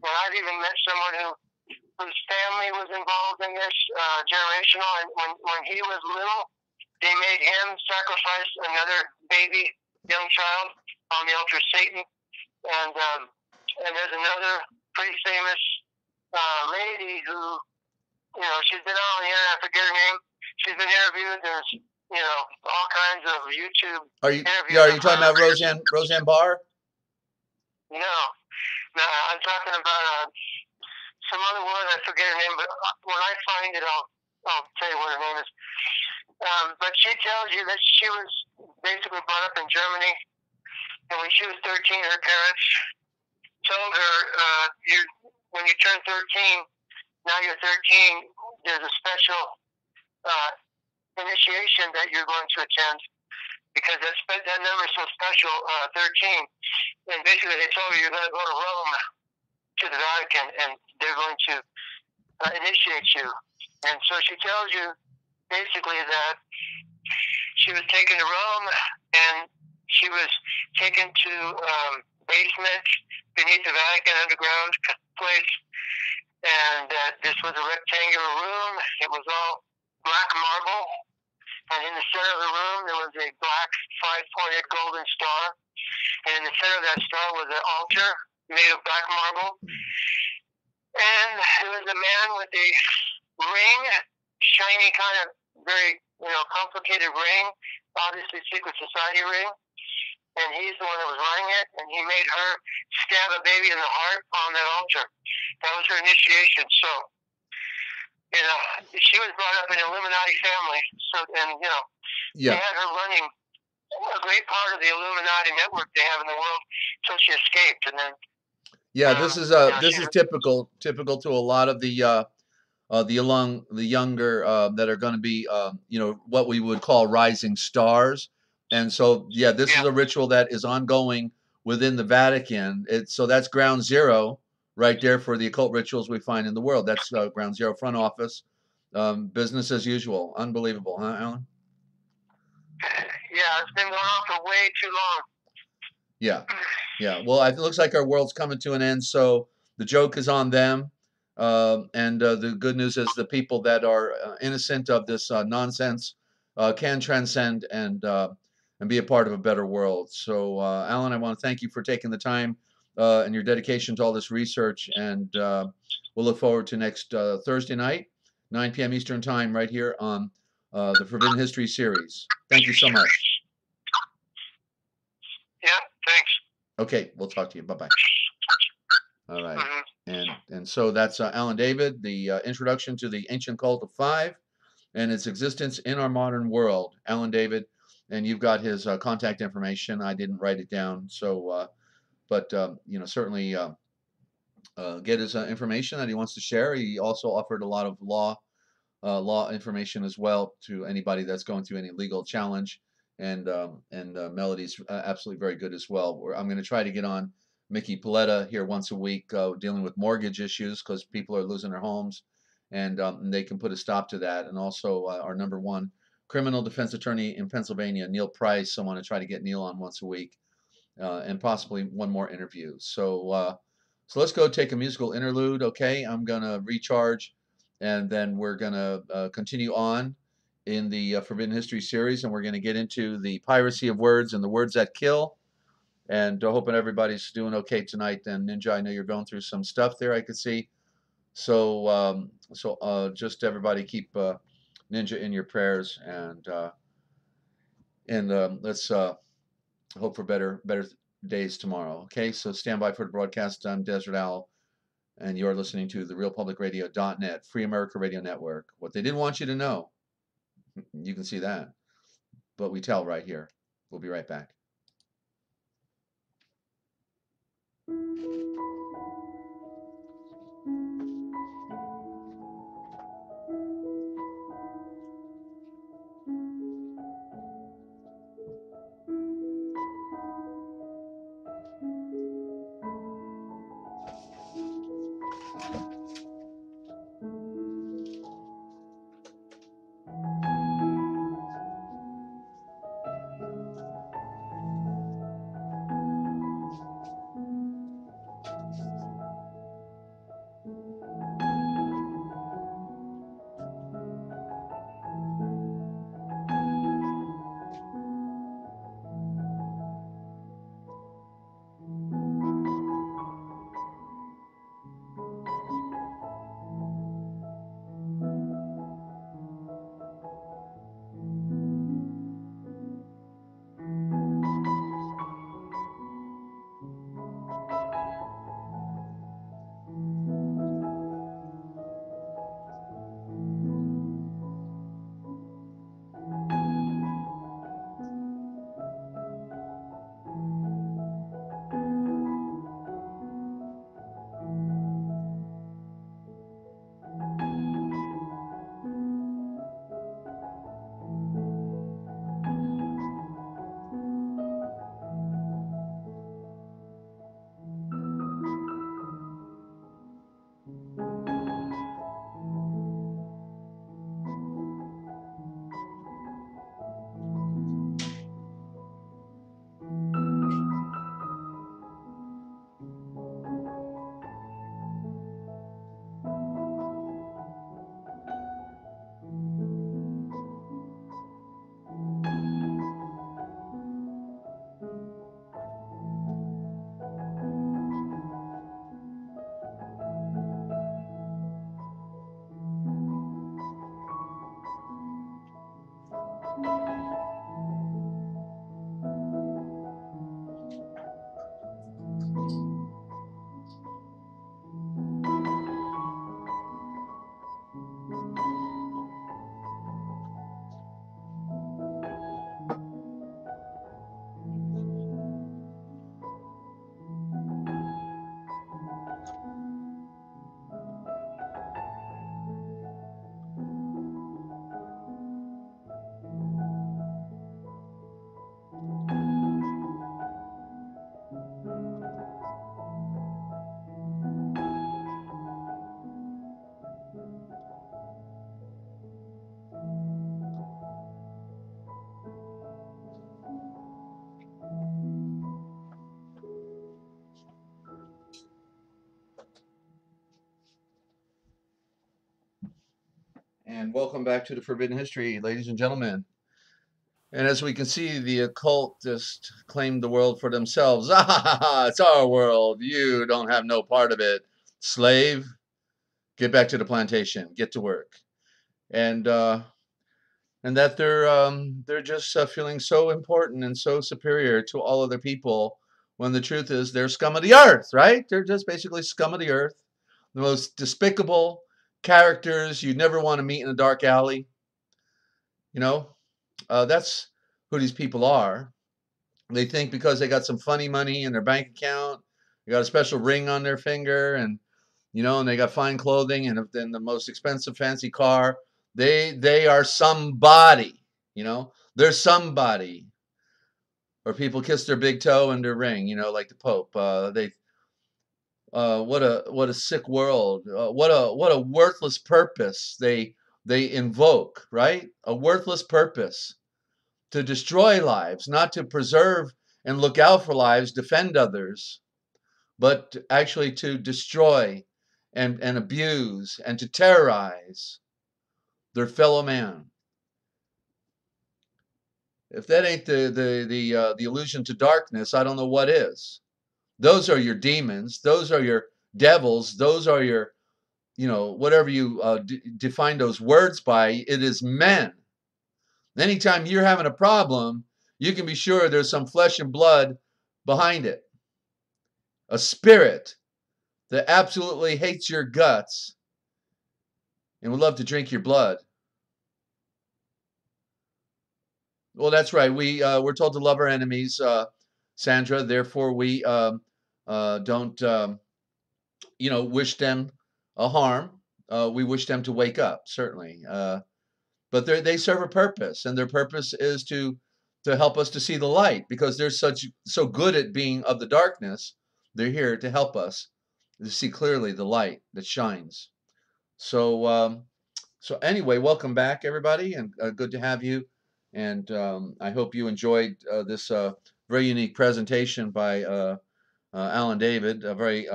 S2: And I've even met someone whose family was involved in this generational. And when he was little, they made him sacrifice another baby, young child, on the altar of Satan. And there's another pretty famous lady who, she's been on the internet. I forget her name. She's been interviewed. There's, all kinds of YouTube interviews.
S1: Are you talking about Roseanne Barr?
S2: No, I'm talking about some other woman. I forget her name, but when I find it, I'll tell you what her name is. But she tells you that she was basically brought up in Germany, and when she was 13, her parents told her, when you turn 13, now you're 13, there's a special initiation that you're going to attend, because that number is so special, 13. And basically they told her you're going to go to Rome, to the Vatican, and they're going to initiate you. And so she tells you basically that she was taken to Rome, and she was taken to basement beneath the Vatican underground place, and that this was a rectangular room. It was all black marble, and in the center of the room there was a black 5-pointed golden star, and in the center of that star was an altar made of black marble, and there was a man with a ring, shiny kind of very complicated ring, obviously secret society ring, and he's the one that was running it, and he made her stab a baby in the heart on that altar. That was her initiation. So she was brought up in an Illuminati family, they had her running a great part of the Illuminati network they have in the world until she escaped, and then.
S1: Yeah, this is typical to a lot of the younger that are going to be what we would call rising stars, and so this is a ritual that is ongoing within the Vatican. So that's ground zero right there for the occult rituals we find in the world. That's ground zero, front office, business as usual. Unbelievable, huh, Alan?
S2: Yeah, it's been going on for way too long.
S1: Yeah. Well, it looks like our world's coming to an end, so the joke is on them. And the good news is the people that are innocent of this nonsense can transcend and be a part of a better world. So, Alan, I want to thank you for taking the time and your dedication to all this research. And we'll look forward to next Thursday night, 9 p.m. Eastern Time, right here on the Forbidden History series. Thank you so much.
S2: Yeah, thanks.
S1: Okay, we'll talk to you. Bye-bye. All right. Mm-hmm. And so that's Alan David, the introduction to the ancient cult of five and its existence in our modern world. Alan David, and you've got his contact information. I didn't write it down, so but certainly get his information that he wants to share. He also offered a lot of law information as well to anybody that's going through any legal challenge. And Melody's absolutely very good as well. I'm going to try to get on Mickey Paletta here once a week, dealing with mortgage issues because people are losing their homes, and they can put a stop to that. And also our #1 criminal defense attorney in Pennsylvania, Neil Price. I want to try to get Neil on once a week, and possibly one more interview. So let's go take a musical interlude. Okay, I'm going to recharge, and then we're going to continue on in the Forbidden History series, and we're going to get into the piracy of words and the words that kill. And hoping everybody's doing okay tonight. And Ninja, I know you're going through some stuff there, I could see. So just everybody keep Ninja in your prayers, and let's hope for better days tomorrow. Okay, so stand by for the broadcast. I'm Desert Owl, and you're listening to the RealPublicRadio.net, Free America Radio Network. What they didn't want you to know, you can see that, but we tell right here. We'll be right back. And welcome back to the Forbidden History, ladies and gentlemen. And as we can see, the occultists claimed the world for themselves. Ah, it's our world. You don't have no part of it. Slave, get back to the plantation. Get to work. And that they're just feeling so important and so superior to all other people, when the truth is they're scum of the earth, right? They're just basically scum of the earth, the most despicable characters you'd never want to meet in a dark alley. You know, that's who these people are. They think because they got some funny money in their bank account, they got a special ring on their finger, and and they got fine clothing and then the most expensive fancy car. They are somebody. They're somebody. Or people kiss their big toe and their ring. Like the Pope. What a sick world. What a worthless purpose they invoke. Right, a worthless purpose. To destroy lives, not to preserve and look out for lives, defend others, but actually to destroy and abuse and to terrorize their fellow man. If that ain't the illusion to darkness, I don't know what is. Those are your demons. Those are your devils. Those are your, whatever you define those words by. It is men. Anytime you're having a problem, you can be sure there's some flesh and blood behind it. A spirit that absolutely hates your guts and would love to drink your blood. Well, that's right. We're told to love our enemies, Sandra. Therefore, we don't wish them a harm. We wish them to wake up, certainly. But they serve a purpose, and their purpose is to help us to see the light, because they're so good at being of the darkness. They're here to help us to see clearly the light that shines. So anyway, welcome back, everybody, and good to have you. And I hope you enjoyed this very unique presentation by Alan David, very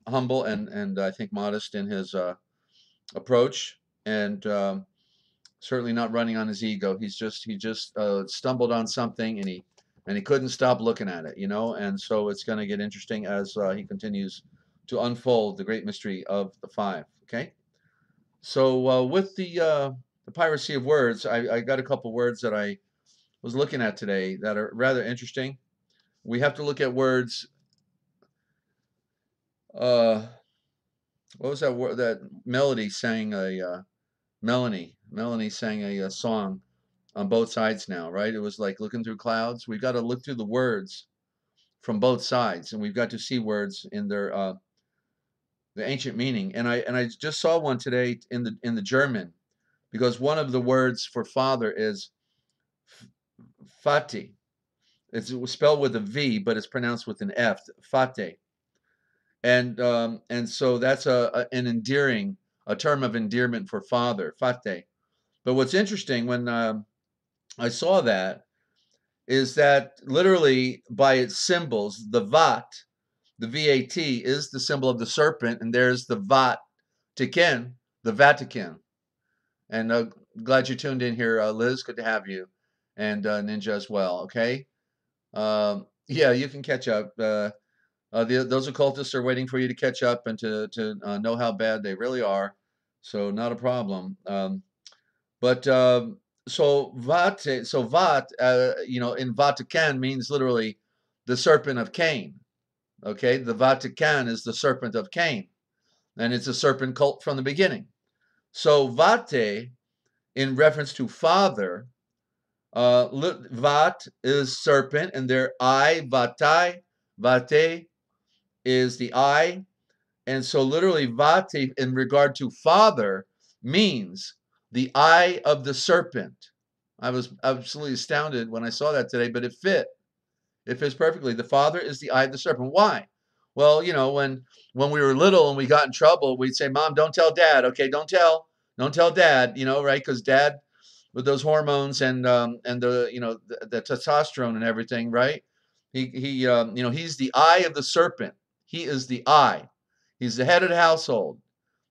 S1: humble and I think modest in his approach, and certainly not running on his ego. He just stumbled on something, and he couldn't stop looking at it, and so it's going to get interesting as he continues to unfold the great mystery of the five. Okay, so with the piracy of words, I got a couple words that I was looking at today that are rather interesting. We have to look at words. What was that word? That Melody sang Melanie sang a song on both sides now, right? It was like looking through clouds. We've got to look through the words from both sides, and we've got to see words in their the ancient meaning. And I just saw one today in the German, because one of the words for father is Fati. It's spelled with a V, but it's pronounced with an F, Fate. And so that's an endearing, a term of endearment for father, Fate. But what's interesting when I saw that is that literally by its symbols, the Vat, the VAT, is the symbol of the serpent, and there's the Vatican, the Vatican. And glad you tuned in here, Liz. Good to have you, and Ninja as well. Okay, yeah, you can catch up. Those occultists are waiting for you to catch up and to know how bad they really are. So not a problem. But so Vat, in Vatican means literally the serpent of Cain. Okay, the Vatican is the serpent of Cain, and it's a serpent cult from the beginning. So Vate, in reference to father, Vat is serpent, and their eye, Vate is the eye, and so literally Vate in regard to father means the eye of the serpent. I was absolutely astounded when I saw that today, but it fit. It fits perfectly. The father is the eye of the serpent. Why? Well, when we were little and we got in trouble, we'd say, "Mom, don't tell Dad." Okay, don't tell Dad. Right? Because Dad, with those hormones and the testosterone and everything, right? He's the eye of the serpent. He is the eye. He's the head of the household.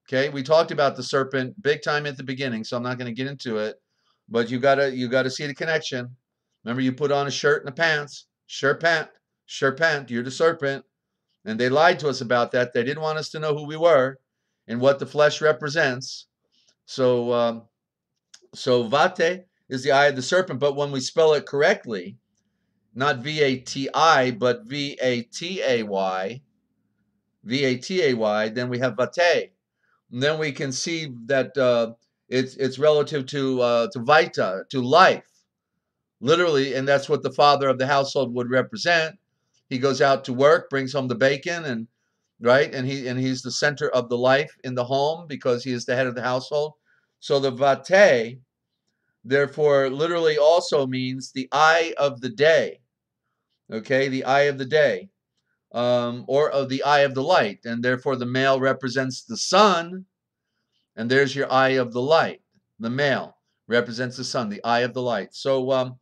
S1: Okay, we talked about the serpent big time at the beginning, so I'm not going to get into it. But you gotta see the connection. Remember, you put on a shirt and a pants, shirt pant. You're the serpent, and they lied to us about that. They didn't want us to know who we were and what the flesh represents. So Vate is the eye of the serpent, but when we spell it correctly, not V-A-T-I, but V-A-T-A-Y, then we have Vate. And then we can see that it's relative to vita, to life, literally, and that's what the father of the household would represent. He goes out to work, brings home the bacon, and right, and he's the center of the life in the home because he is the head of the household. So the Vate, therefore, literally also means the eye of the day. Okay, the eye of the day, or of the eye of the light, and therefore the male represents the sun. And there's your eye of the light. The male represents the sun, the eye of the light. So,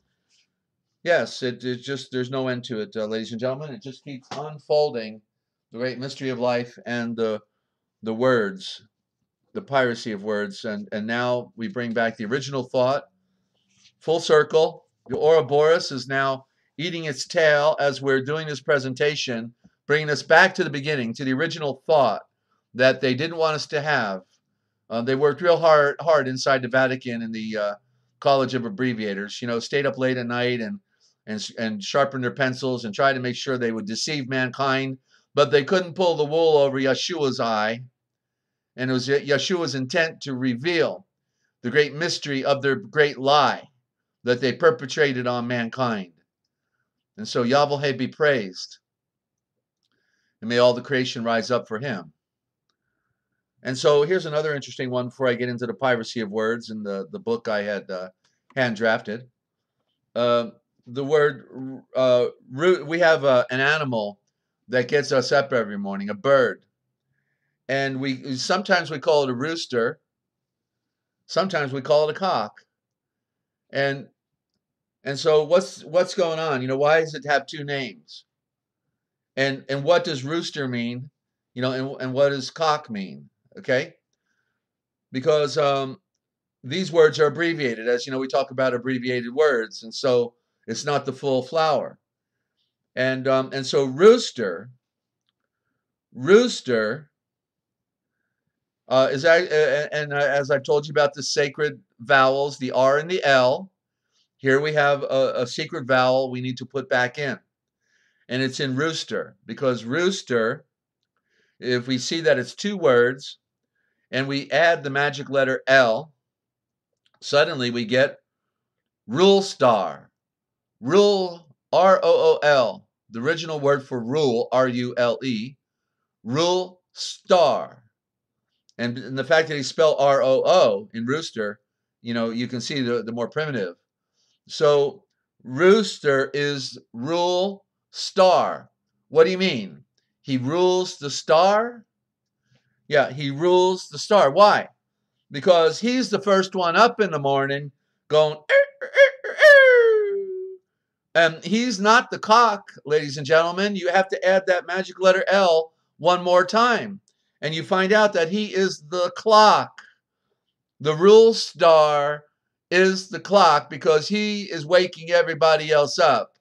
S1: yes, it just, there's no end to it, ladies and gentlemen. It just keeps unfolding the great mystery of life and the words, the piracy of words. And now we bring back the original thought, full circle. The Ouroboros is now eating its tail as we're doing this presentation, bringing us back to the beginning, to the original thought that they didn't want us to have. They worked real hard inside the Vatican in the College of Abbreviators. Stayed up late at night and and sharpen their pencils and try to make sure they would deceive mankind, but they couldn't pull the wool over Yeshua's eye. And it was Yeshua's intent to reveal the great mystery of their great lie that they perpetrated on mankind. And so Yahweh be praised, and may all the creation rise up for him. And so here's another interesting one before I get into the piracy of words in the book I had hand drafted. The word we have an animal that gets us up every morning, a bird, and sometimes we call it a rooster, sometimes we call it a cock, and so what's going on? Why does it have two names? And what does rooster mean? And what does cock mean? Okay, because these words are abbreviated. As you know, we talk about abbreviated words, and so it's not the full flower. And so rooster is as I've told you about the sacred vowels, the R and the L. Here we have a secret vowel we need to put back in, and it's in rooster, because rooster, if we see that it's two words and we add the magic letter L, suddenly we get rule star. Rule, R-O-O-L, the original word for rule, R-U-L-E, rule star. And the fact that he spelled R-O-O in rooster, you can see the more primitive. So rooster is rule star. What do you mean? He rules the star? Yeah, he rules the star. Why? Because he's the first one up in the morning going, and he's not the cock, ladies and gentlemen. You have to add that magic letter L one more time, and you find out that he is the clock. The rule star is the clock, because he is waking everybody else up.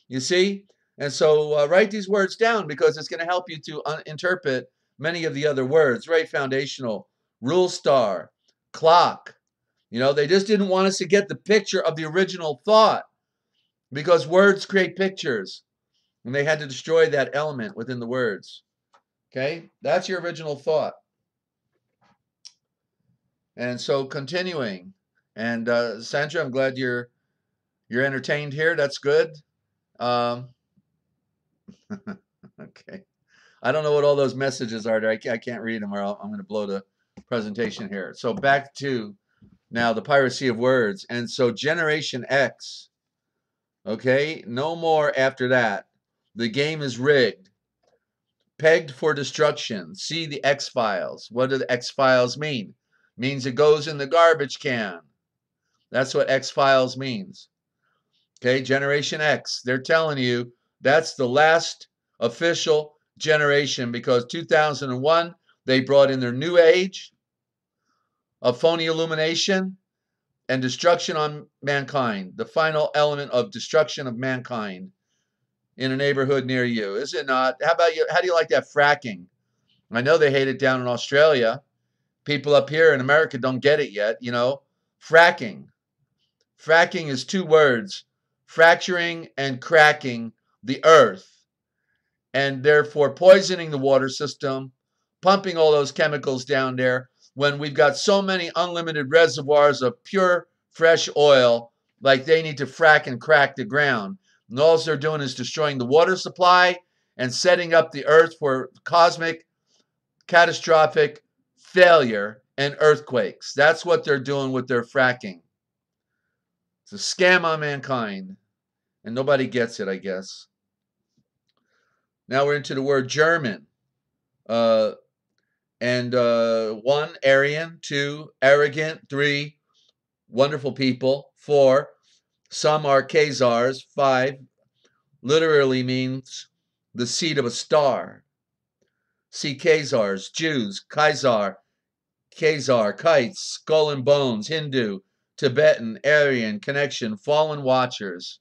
S1: You see? And so write these words down, because it's going to help you to interpret many of the other words. Very foundational. Rule star, clock. They just didn't want us to get the picture of the original thought, because words create pictures, and they had to destroy that element within the words. Okay? That's your original thought. And so continuing. And Sandra, I'm glad you're entertained here. That's good. Okay. I don't know what all those messages are there. I can't read them, or I'm going to blow the presentation here. So back to now the piracy of words. And so Generation X, okay, no more after that. The game is rigged, pegged for destruction. See the X-Files. What do the X-Files mean? Means it goes in the garbage can. That's what X-Files means. Okay, Generation X, they're telling you that's the last official generation, because 2001, they brought in their new age of phony illumination and destruction on mankind, the final element of destruction of mankind in a neighborhood near you. Is it not? How about you? How do you like that fracking? I know they hate it down in Australia. People up here in America don't get it yet, Fracking. Fracking is two words, fracturing and cracking the earth, and therefore poisoning the water system, pumping all those chemicals down there, when we've got so many unlimited reservoirs of pure, fresh oil. Like, they need to frack and crack the ground. And all they're doing is destroying the water supply and setting up the earth for cosmic, catastrophic failure and earthquakes. That's what they're doing with their fracking. It's a scam on mankind, and nobody gets it, I guess. Now we're into the word German. One, Aryan. Two, arrogant. Three, wonderful people. Four, some are Khazars. Five, literally means the seed of a star. See Khazars, Jews, Khazar, kites, skull and bones, Hindu, Tibetan, Aryan, connection, fallen watchers.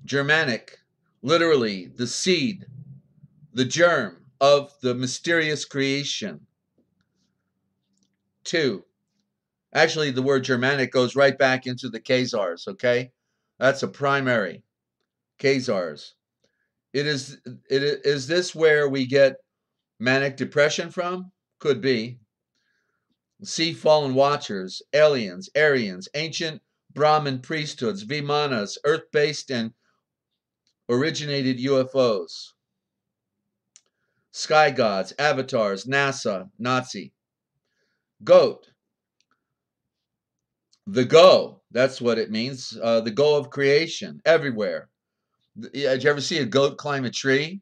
S1: Germanic, literally the seed, the germ of the mysterious creation. 2. Actually, the word Germanic goes right back into the Khazars, okay? That's a primary. Khazars. Is this where we get manic depression from? Could be. C. Fallen Watchers, aliens, Aryans, ancient Brahmin priesthoods, Vimanas, Earth-based and originated UFOs. Sky gods, avatars, NASA, Nazi. Goat. The go, that's what it means. The go of creation, everywhere. Did you ever see a goat climb a tree?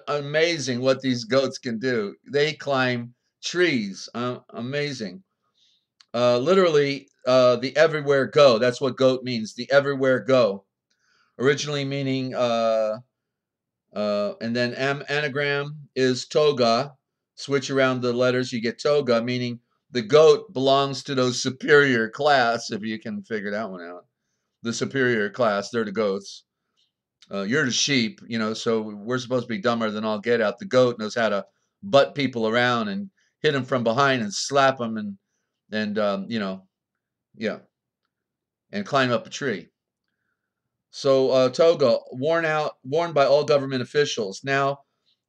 S1: Amazing what these goats can do. They climb trees. Amazing. Literally, the everywhere go. That's what goat means. The everywhere go. Originally meaning, and then anagram is toga. Switch around the letters, you get toga, meaning the goat belongs to those superior class, if you can figure that one out. The superior class, they're the goats. You're the sheep, you know, so we're supposed to be dumber than all get out. The goat knows how to butt people around and hit them from behind and slap them and you know, yeah, and climb up a tree. So toga, worn by all government officials. Now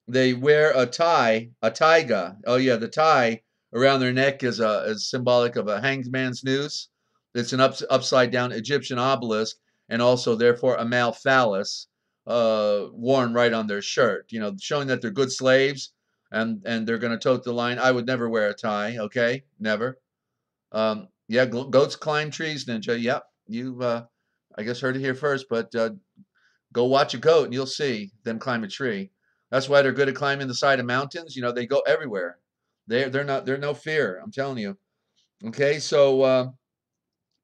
S1: they wear a tie, a taiga. Oh yeah, the tie around their neck is symbolic of a hangman's noose. It's an upside down Egyptian obelisk, and also therefore a male phallus worn right on their shirt. You know, showing that they're good slaves and they're going to tote the line. I would never wear a tie. Okay, never. Yeah, goats climb trees, Ninja. Yep, you I guess heard it here first, but go watch a goat and you'll see them climb a tree. That's why they're good at climbing the side of mountains. You know, they go everywhere. They're no fear. I'm telling you. Okay, so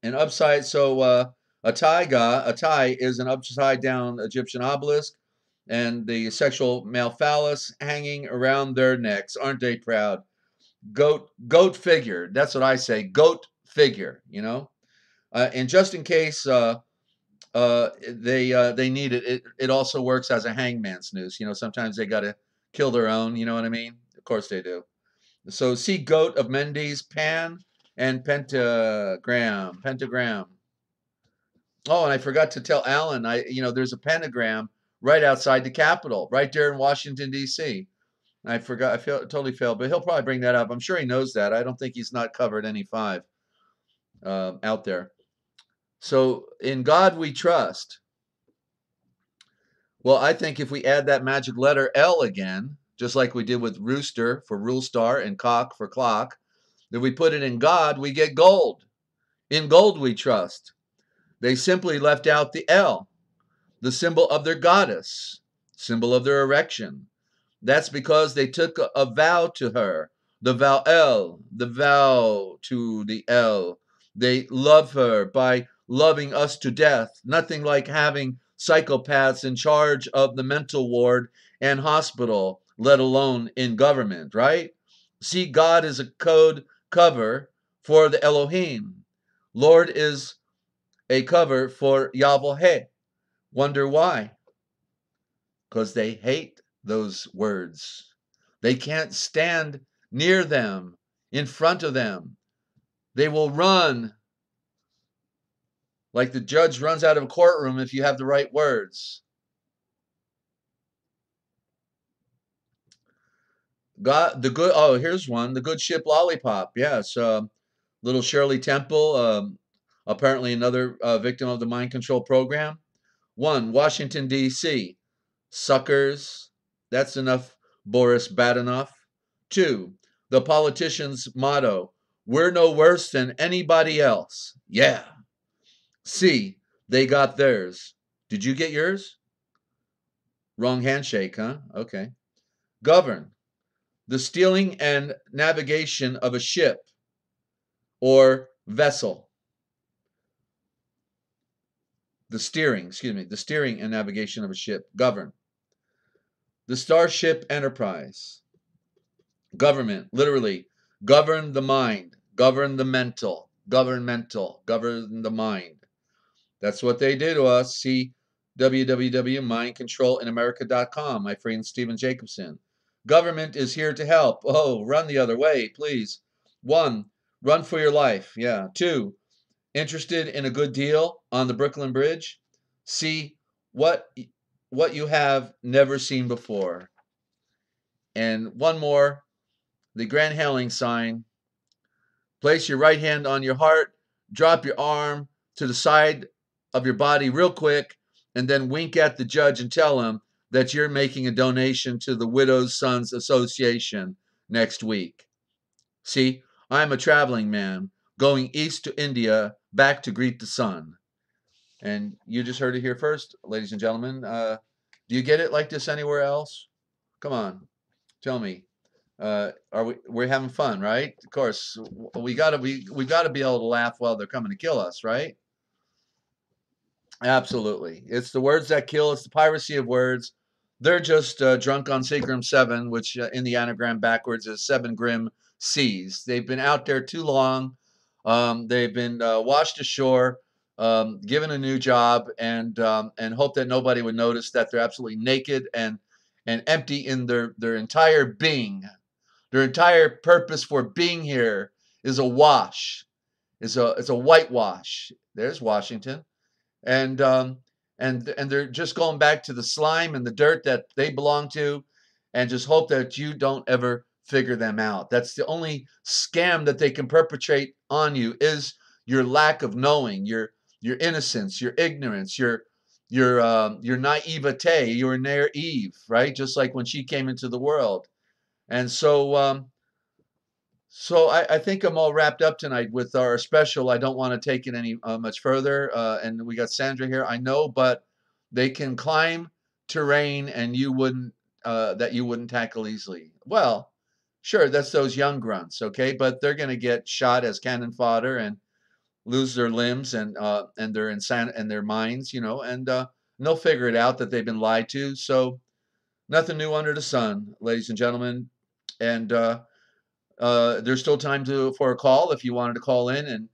S1: an upside. So a tie is an upside down Egyptian obelisk, and the sexual male phallus hanging around their necks. Aren't they proud? Goat figure. That's what I say. Goat figure. You know, and just in case. They need it. It also works as a hangman's noose. You know, sometimes they got to kill their own. You know what I mean? Of course they do. So see goat of Mendes, pan and pentagram. Pentagram. Oh, and I forgot to tell Alan. There's a pentagram right outside the Capitol, right there in Washington D.C. I forgot. Totally failed, but he'll probably bring that up. I'm sure he knows that. I don't think he's not covered any 5 out there. So in God we trust. Well, I think if we add that magic letter L again, just like we did with rooster for rule star and cock for clock, if we put it in God, we get gold. In gold we trust. They simply left out the L, the symbol of their goddess, symbol of their erection. That's because they took a vow to her, the vow L, the vow to the L. They love her by loving us to death. Nothing like having psychopaths in charge of the mental ward and hospital, let alone in government, right? See, God is a code cover for the Elohim. Lord is a cover for Yahweh. Wonder why? Because they hate those words. They can't stand near them, in front of them. They will run like the judge runs out of a courtroom if you have the right words. God, here's one. The good ship lollipop. Yes, little Shirley Temple, apparently another victim of the mind control program. 1, Washington, D.C. Suckers. That's enough, Boris Badenoff. 2, the politician's motto. We're no worse than anybody else. Yeah. C, they got theirs. Did you get yours? Wrong handshake, huh? Okay. Govern. The stealing and navigation of a ship or vessel. The steering and navigation of a ship. Govern. The Starship Enterprise. Government, literally, govern the mind, govern the mental, govern the mind. That's what they do to us. See www.mindcontrolinamerica.com, my friend Stephen Jacobson. Government is here to help. Oh, run the other way, please. 1, Run for your life. Yeah. 2, interested in a good deal on the Brooklyn Bridge? See what you have never seen before. And one more, the Grand Hailing sign. Place your right hand on your heart, drop your arm to the side of your body real quick, and then wink at the judge and tell him that you're making a donation to the Widows' Sons Association next week. See, I'm a traveling man going east to India, back to greet the sun. And you just heard it here first, ladies and gentlemen. Do you get it like this anywhere else? Come on, tell me. We're having fun, right? Of course, we gotta be able to laugh while they're coming to kill us, right? Absolutely. It's the words that kill. It's the piracy of words. They're just drunk on Sacrum 7, which in the anagram backwards is 7 grim seas. They've been out there too long. They've been washed ashore, given a new job, and hope that nobody would notice that they're absolutely naked and empty in their entire being. Their entire purpose for being here is a wash. It's a whitewash. There's Washington. And they're just going back to the slime and the dirt that they belong to, and just hope that you don't ever figure them out. That's the only scam that they can perpetrate on you, is your lack of knowing, your innocence, your ignorance, your naivete, your naive, right? Just like when she came into the world. And so I think I'm all wrapped up tonight with our special. I don't want to take it any much further. And we got Sandra here. I know, but they can climb terrain, and you wouldn't tackle easily. Well, sure, that's those young grunts, okay, but they're going to get shot as cannon fodder and lose their limbs and their minds, and they'll figure it out that they've been lied to. So nothing new under the sun, ladies and gentlemen, and. There's still time for a call if you wanted to call in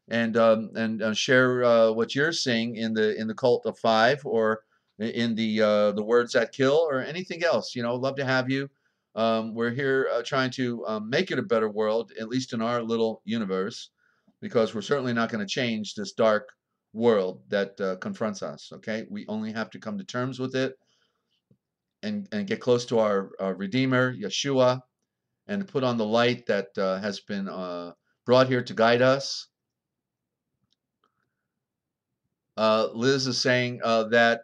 S1: and share what you're seeing in the cult of 5, or in the words that kill, or anything else. Love to have you. We're here trying to make it a better world, at least in our little universe, because we're certainly not going to change this dark world that confronts us. Okay, we only have to come to terms with it and get close to our Redeemer, Yeshua, and put on the light that has been brought here to guide us. Liz is saying that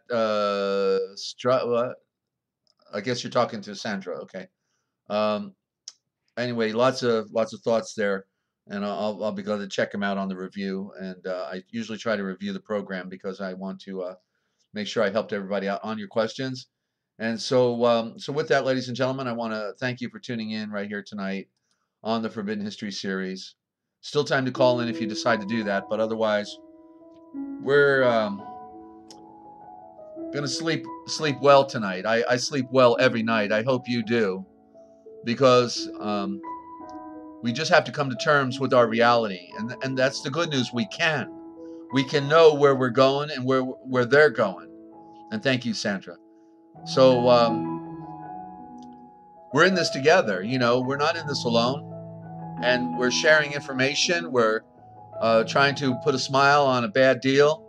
S1: I guess you're talking to Sandra. Okay. Anyway, lots of thoughts there, and I'll be glad to check them out on the review. And I usually try to review the program because I want to make sure I helped everybody out on your questions. And so with that, ladies and gentlemen, I want to thank you for tuning in right here tonight on the Forbidden History series. Still time to call in if you decide to do that, but otherwise, we're gonna sleep well tonight. I sleep well every night. I hope you do, because we just have to come to terms with our reality, and that's the good news. We can know where we're going and where they're going. And thank you, Sandra. So we're in this together. We're not in this alone, and we're sharing information. We're trying to put a smile on a bad deal.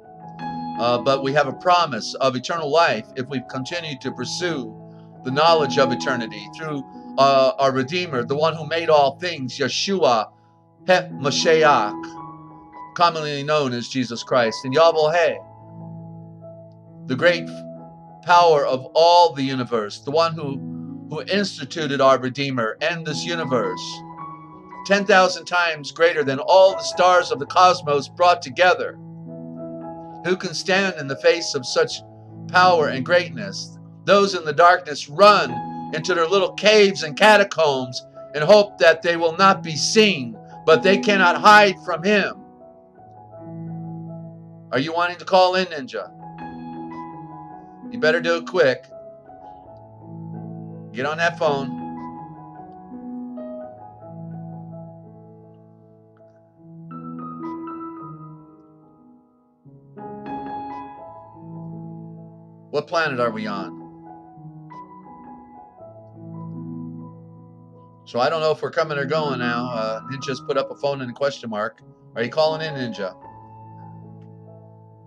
S1: But we have a promise of eternal life if we continue to pursue the knowledge of eternity through our Redeemer, the one who made all things, Yeshua HaMashiach, commonly known as Jesus Christ, and Yahweh, the great power of all the universe, the one who instituted our Redeemer and this universe, 10,000 times greater than all the stars of the cosmos brought together. Who can stand in the face of such power and greatness? Those in the darkness run into their little caves and catacombs and hope that they will not be seen, but they cannot hide from him. Are you wanting to call in, Ninja? You better do it quick. Get on that phone. What planet are we on? So I don't know if we're coming or going now. Ninja's put up a phone and a question mark. Are you calling in, Ninja?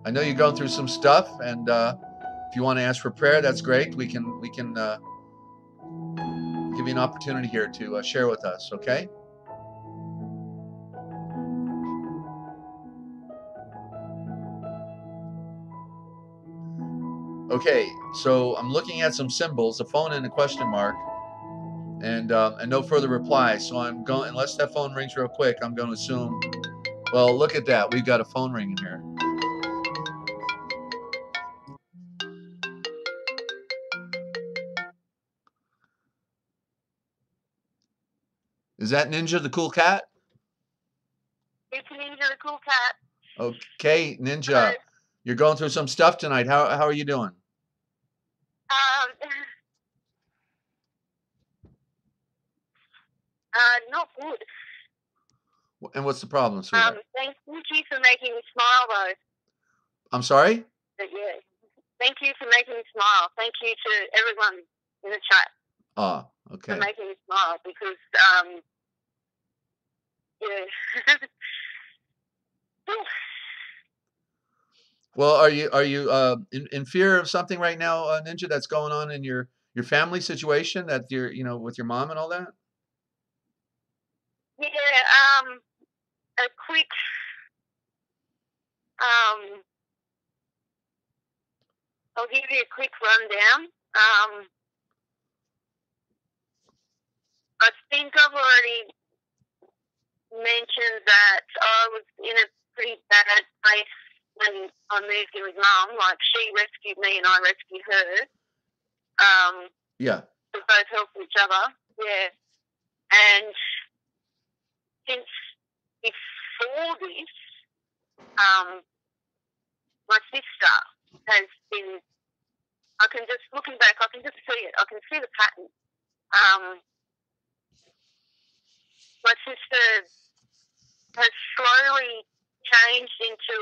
S1: I know you're going through some stuff, and if you want to ask for prayer, that's great. We can give you an opportunity here to share with us. Okay. Okay. So I'm looking at some symbols, a phone and a question mark, and no further reply. So I'm going, unless that phone rings real quick, I'm going to assume. Well, look at that. We've got a phone ringing here. Is that Ninja the cool cat?
S2: It's Ninja the cool cat.
S1: Okay, Ninja, you're going through some stuff tonight. How are you doing?
S2: Not good.
S1: And what's the problem, sweetheart?
S2: Thank you for making me smile, though.
S1: I'm sorry?
S2: But yeah, thank you for making me smile. Thank you to everyone in the chat.
S1: Oh, okay.
S2: For making me smile, because yeah.
S1: Well, are you in fear of something right now, Ninja, that's going on in your family situation, that you're, with your mom and all that?
S2: Yeah, a quick I'll give you a quick rundown. I think I've already mentioned that I was in a pretty bad place when I moved in with Mum. Like, she rescued me and I rescued her.
S1: Yeah.
S2: We both helped each other. Yeah. And since before this, my sister has been, I can just, looking back, I can just see it. I can see the pattern. My sister has slowly changed into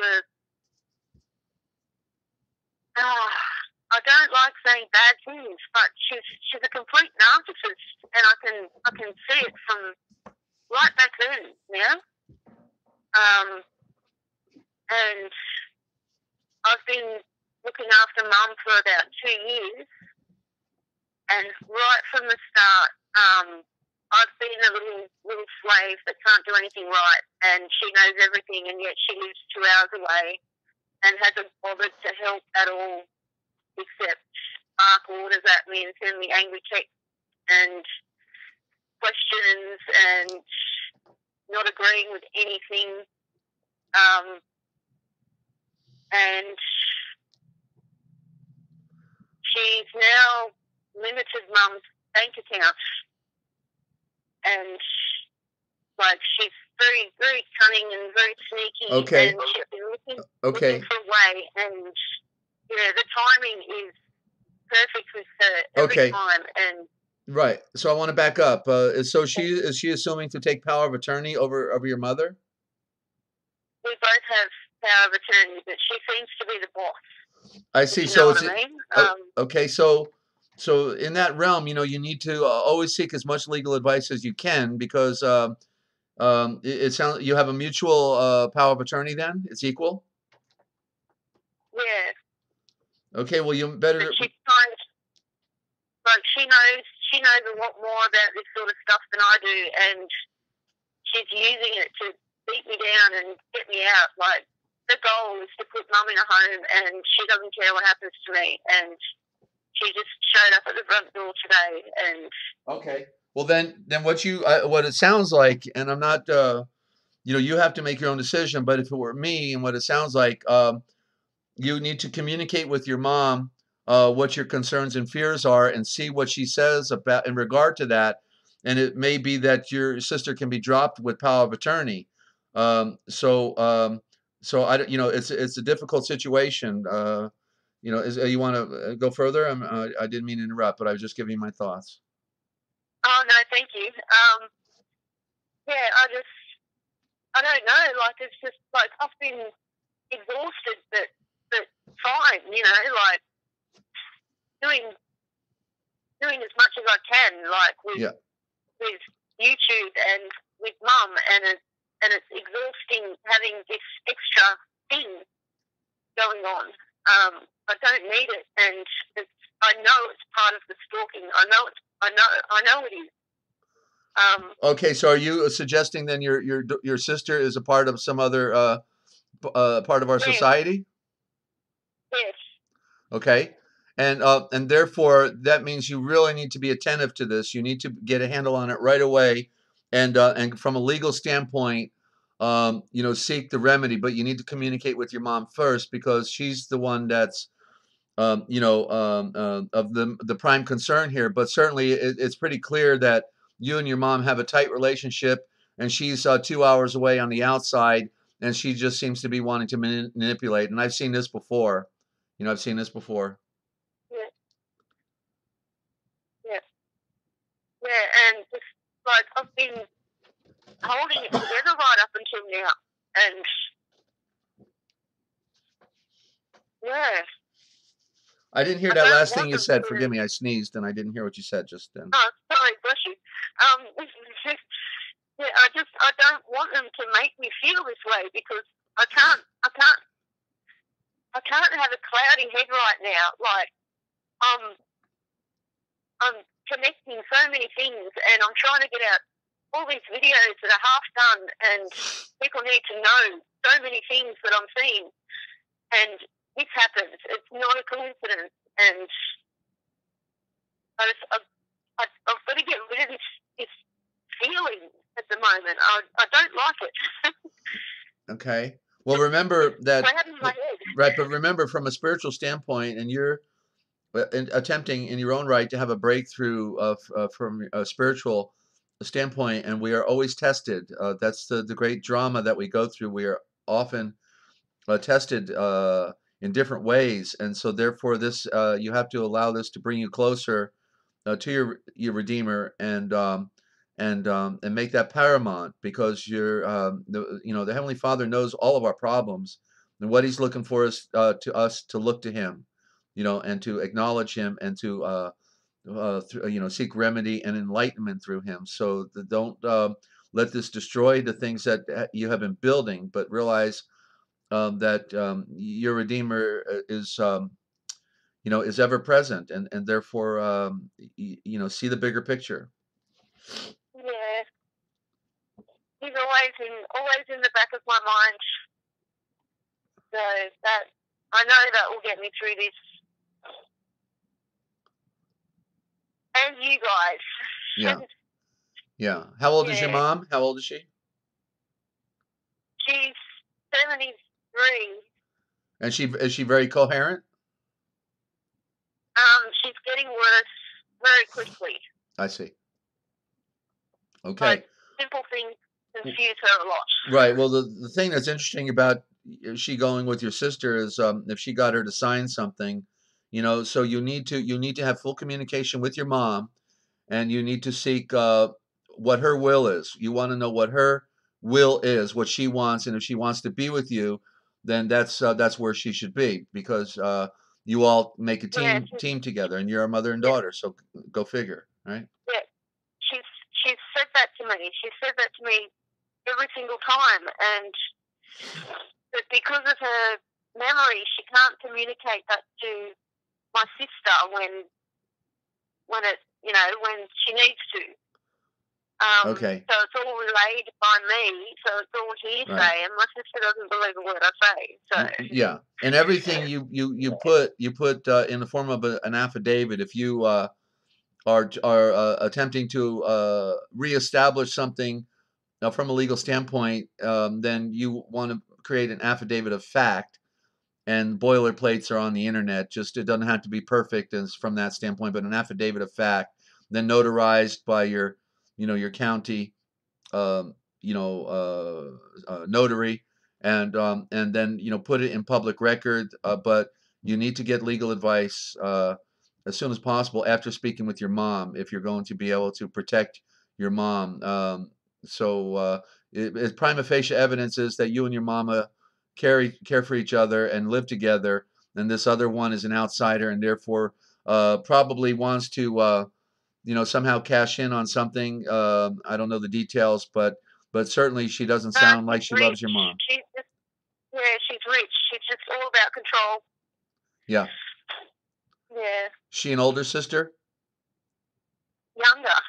S2: I don't like saying bad things, but she's a complete narcissist, and I can see it from right back then, yeah. And I've been looking after Mum for about 2 years, and right from the start, I've been a little slave that can't do anything right, and she knows everything, and yet she lives 2 hours away and hasn't bothered to help at all, except bark orders at me and send me angry texts and questions and not agreeing with anything. And she's now limited Mum's bank account, and like, she's very, very cunning and very sneaky.
S1: Okay.
S2: And she's been looking for a way, and yeah, the timing is perfect with her every time. And
S1: right. So I want to back up. So is she assuming to take power of attorney over your mother?
S2: We both have power of attorney, but she seems to be the boss.
S1: I see. So it's okay. So in that realm, you need to always seek as much legal advice as you can, because it sounds, you have a mutual power of attorney. Then it's equal.
S2: Yeah.
S1: Okay. Well, you better.
S2: But she's kind of, like, she knows a lot more about this sort of stuff than I do, and she's using it to beat me down and get me out. Like, the goal is to put Mum in a home, and she doesn't care what happens to me. And she just showed up at the front door today. And
S1: okay. Well, then what it sounds like, and I'm not, you have to make your own decision. But if it were me, and what it sounds like, you need to communicate with your mom what your concerns and fears are, and see what she says about in regard to that. And it may be that your sister can be dropped with power of attorney. So I don't, it's a difficult situation. You want to go further? I didn't mean to interrupt, but I was just giving you my thoughts.
S2: Oh, no, thank you. Yeah, I don't know. Like, it's just like, I've been exhausted, but fine, like, doing as much as I can, like, with YouTube and with Mum, and it's exhausting having this extra thing going on. I don't need it, and I know it's part of the stalking. I know it is.
S1: Okay, so are you suggesting then your sister is a part of some other part of our society?
S2: Yes.
S1: Okay, and therefore that means you really need to be attentive to this. You need to get a handle on it right away, and from a legal standpoint, seek the remedy. But you need to communicate with your mom first because she's the one that's of the prime concern here. But certainly it's pretty clear that you and your mom have a tight relationship, and she's 2 hours away on the outside, and she just seems to be wanting to manipulate. And I've seen this before. I've seen this before.
S2: Yeah. Yeah. Yeah, and just like I've been holding it together right up until now, and yeah.
S1: I didn't hear that last thing you said. Forgive me, I sneezed and I didn't hear what you said just then.
S2: Oh, sorry, bless you. Yeah, I don't want them to make me feel this way because I can't have a cloudy head right now. Like I'm connecting so many things, and I'm trying to get out all these videos that are half done, and people need to know so many things that I'm seeing. And this happens. It's not a coincidence, and I've got to get rid of this feeling at the moment. I don't like it.
S1: Okay. Well, remember that,
S2: right,
S1: but remember from a spiritual standpoint, and you're attempting in your own right to have a breakthrough from a spiritual standpoint, and we are always tested. That's the great drama that we go through. We are often tested in different ways, and so therefore this you have to allow this to bring you closer to your Redeemer, and make that paramount, because the Heavenly Father knows all of our problems, and what He's looking for is to us to look to Him, and to acknowledge Him, and to seek remedy and enlightenment through Him. So don't let this destroy the things that you have been building, but realize that your Redeemer is ever present, and therefore see the bigger picture.
S2: Yeah, he's always in the back of my mind. So that I know that will get me through this. And you guys.
S1: Yeah. Yeah. How old is your mom? How old is she?
S2: She's 73.
S1: And is she very coherent?
S2: She's getting worse very quickly.
S1: I see. Okay.
S2: Like, simple things confuse her a lot.
S1: Right. Well, the thing that's interesting about she going with your sister is if she got her to sign something, so you need to have full communication with your mom, and you need to seek what her will is. You want to know what her will is, what she wants, and if she wants to be with you, then that's where she should be, because you all make a team together, and you're a mother and daughter. So go figure, right?
S2: Yeah, she's said that to me. She said that to me every single time, and but because of her memory, she can't communicate that to my sister when she needs to.
S1: Okay.
S2: So it's all relayed by me. So it's all hearsay, right. And my sister doesn't believe a word I say. So
S1: yeah, and everything you put in the form of an affidavit. If you are attempting to reestablish something from a legal standpoint, then you want to create an affidavit of fact. And boilerplates are on the internet. Just it doesn't have to be perfect as from that standpoint, but an affidavit of fact, then notarized by your county, notary, and then put it in public record. But you need to get legal advice as soon as possible after speaking with your mom, if you're going to be able to protect your mom. Prima facie evidence is that you and your mama care for each other and live together, and this other one is an outsider, and therefore probably wants to somehow cash in on something. I don't know the details, but certainly she doesn't
S2: No,
S1: sound like
S2: she's
S1: she
S2: rich.
S1: loves your mom.
S2: She's just, yeah, she's rich. She's just all about control.
S1: Yeah.
S2: Yeah.
S1: She an older sister?
S2: Younger,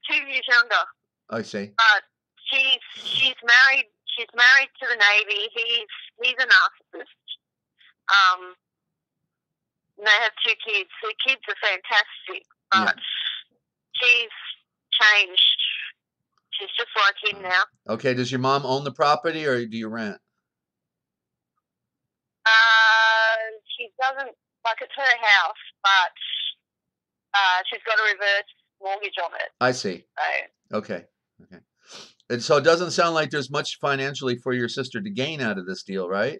S2: 2 years younger.
S1: I see.
S2: But she's married. She's married to the Navy. He's a narcissist. And they have 2 kids. The kids are fantastic, but she's changed. She's just like him now.
S1: Okay. Does your mom own the property, or do you rent?
S2: She doesn't, like, it's her house, but she's got a reverse mortgage on it.
S1: I see.
S2: So.
S1: Okay. And so it doesn't sound like there's much financially for your sister to gain out of this deal, right?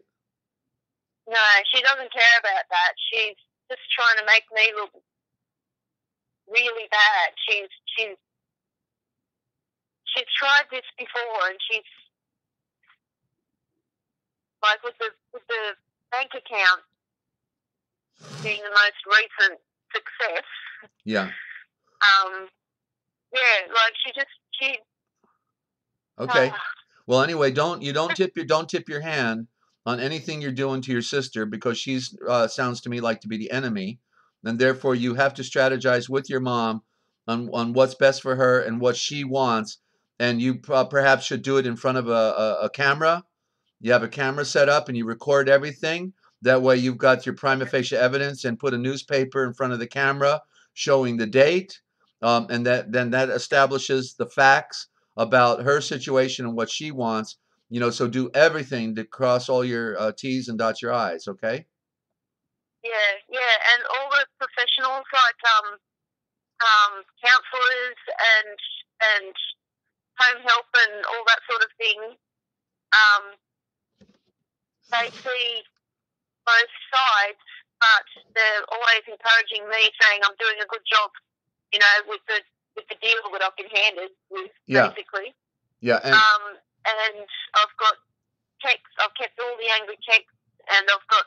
S2: No, she doesn't care about that. She's just trying to make me look really bad. She's tried this before, and she's like with the bank account being the most recent success.
S1: Yeah.
S2: Yeah, like she.
S1: Okay. Well, anyway, don't tip your hand on anything you're doing to your sister, because she's sounds to me like to be the enemy, and therefore you have to strategize with your mom on what's best for her and what she wants, and you perhaps should do it in front of a camera. You have a camera set up and you record everything. That way you've got your prima facie evidence, and put a newspaper in front of the camera showing the date, and that establishes the facts about her situation and what she wants. So do everything to cross all your T's and dot your I's, okay?
S2: Yeah, and all the professionals like counselors and home help and all that sort of thing, they see both sides, but they're always encouraging me, saying I'm doing a good job, with the deal that I've been handed with, basically.
S1: Yeah,
S2: and I've got texts. I've kept all the angry texts, and I've got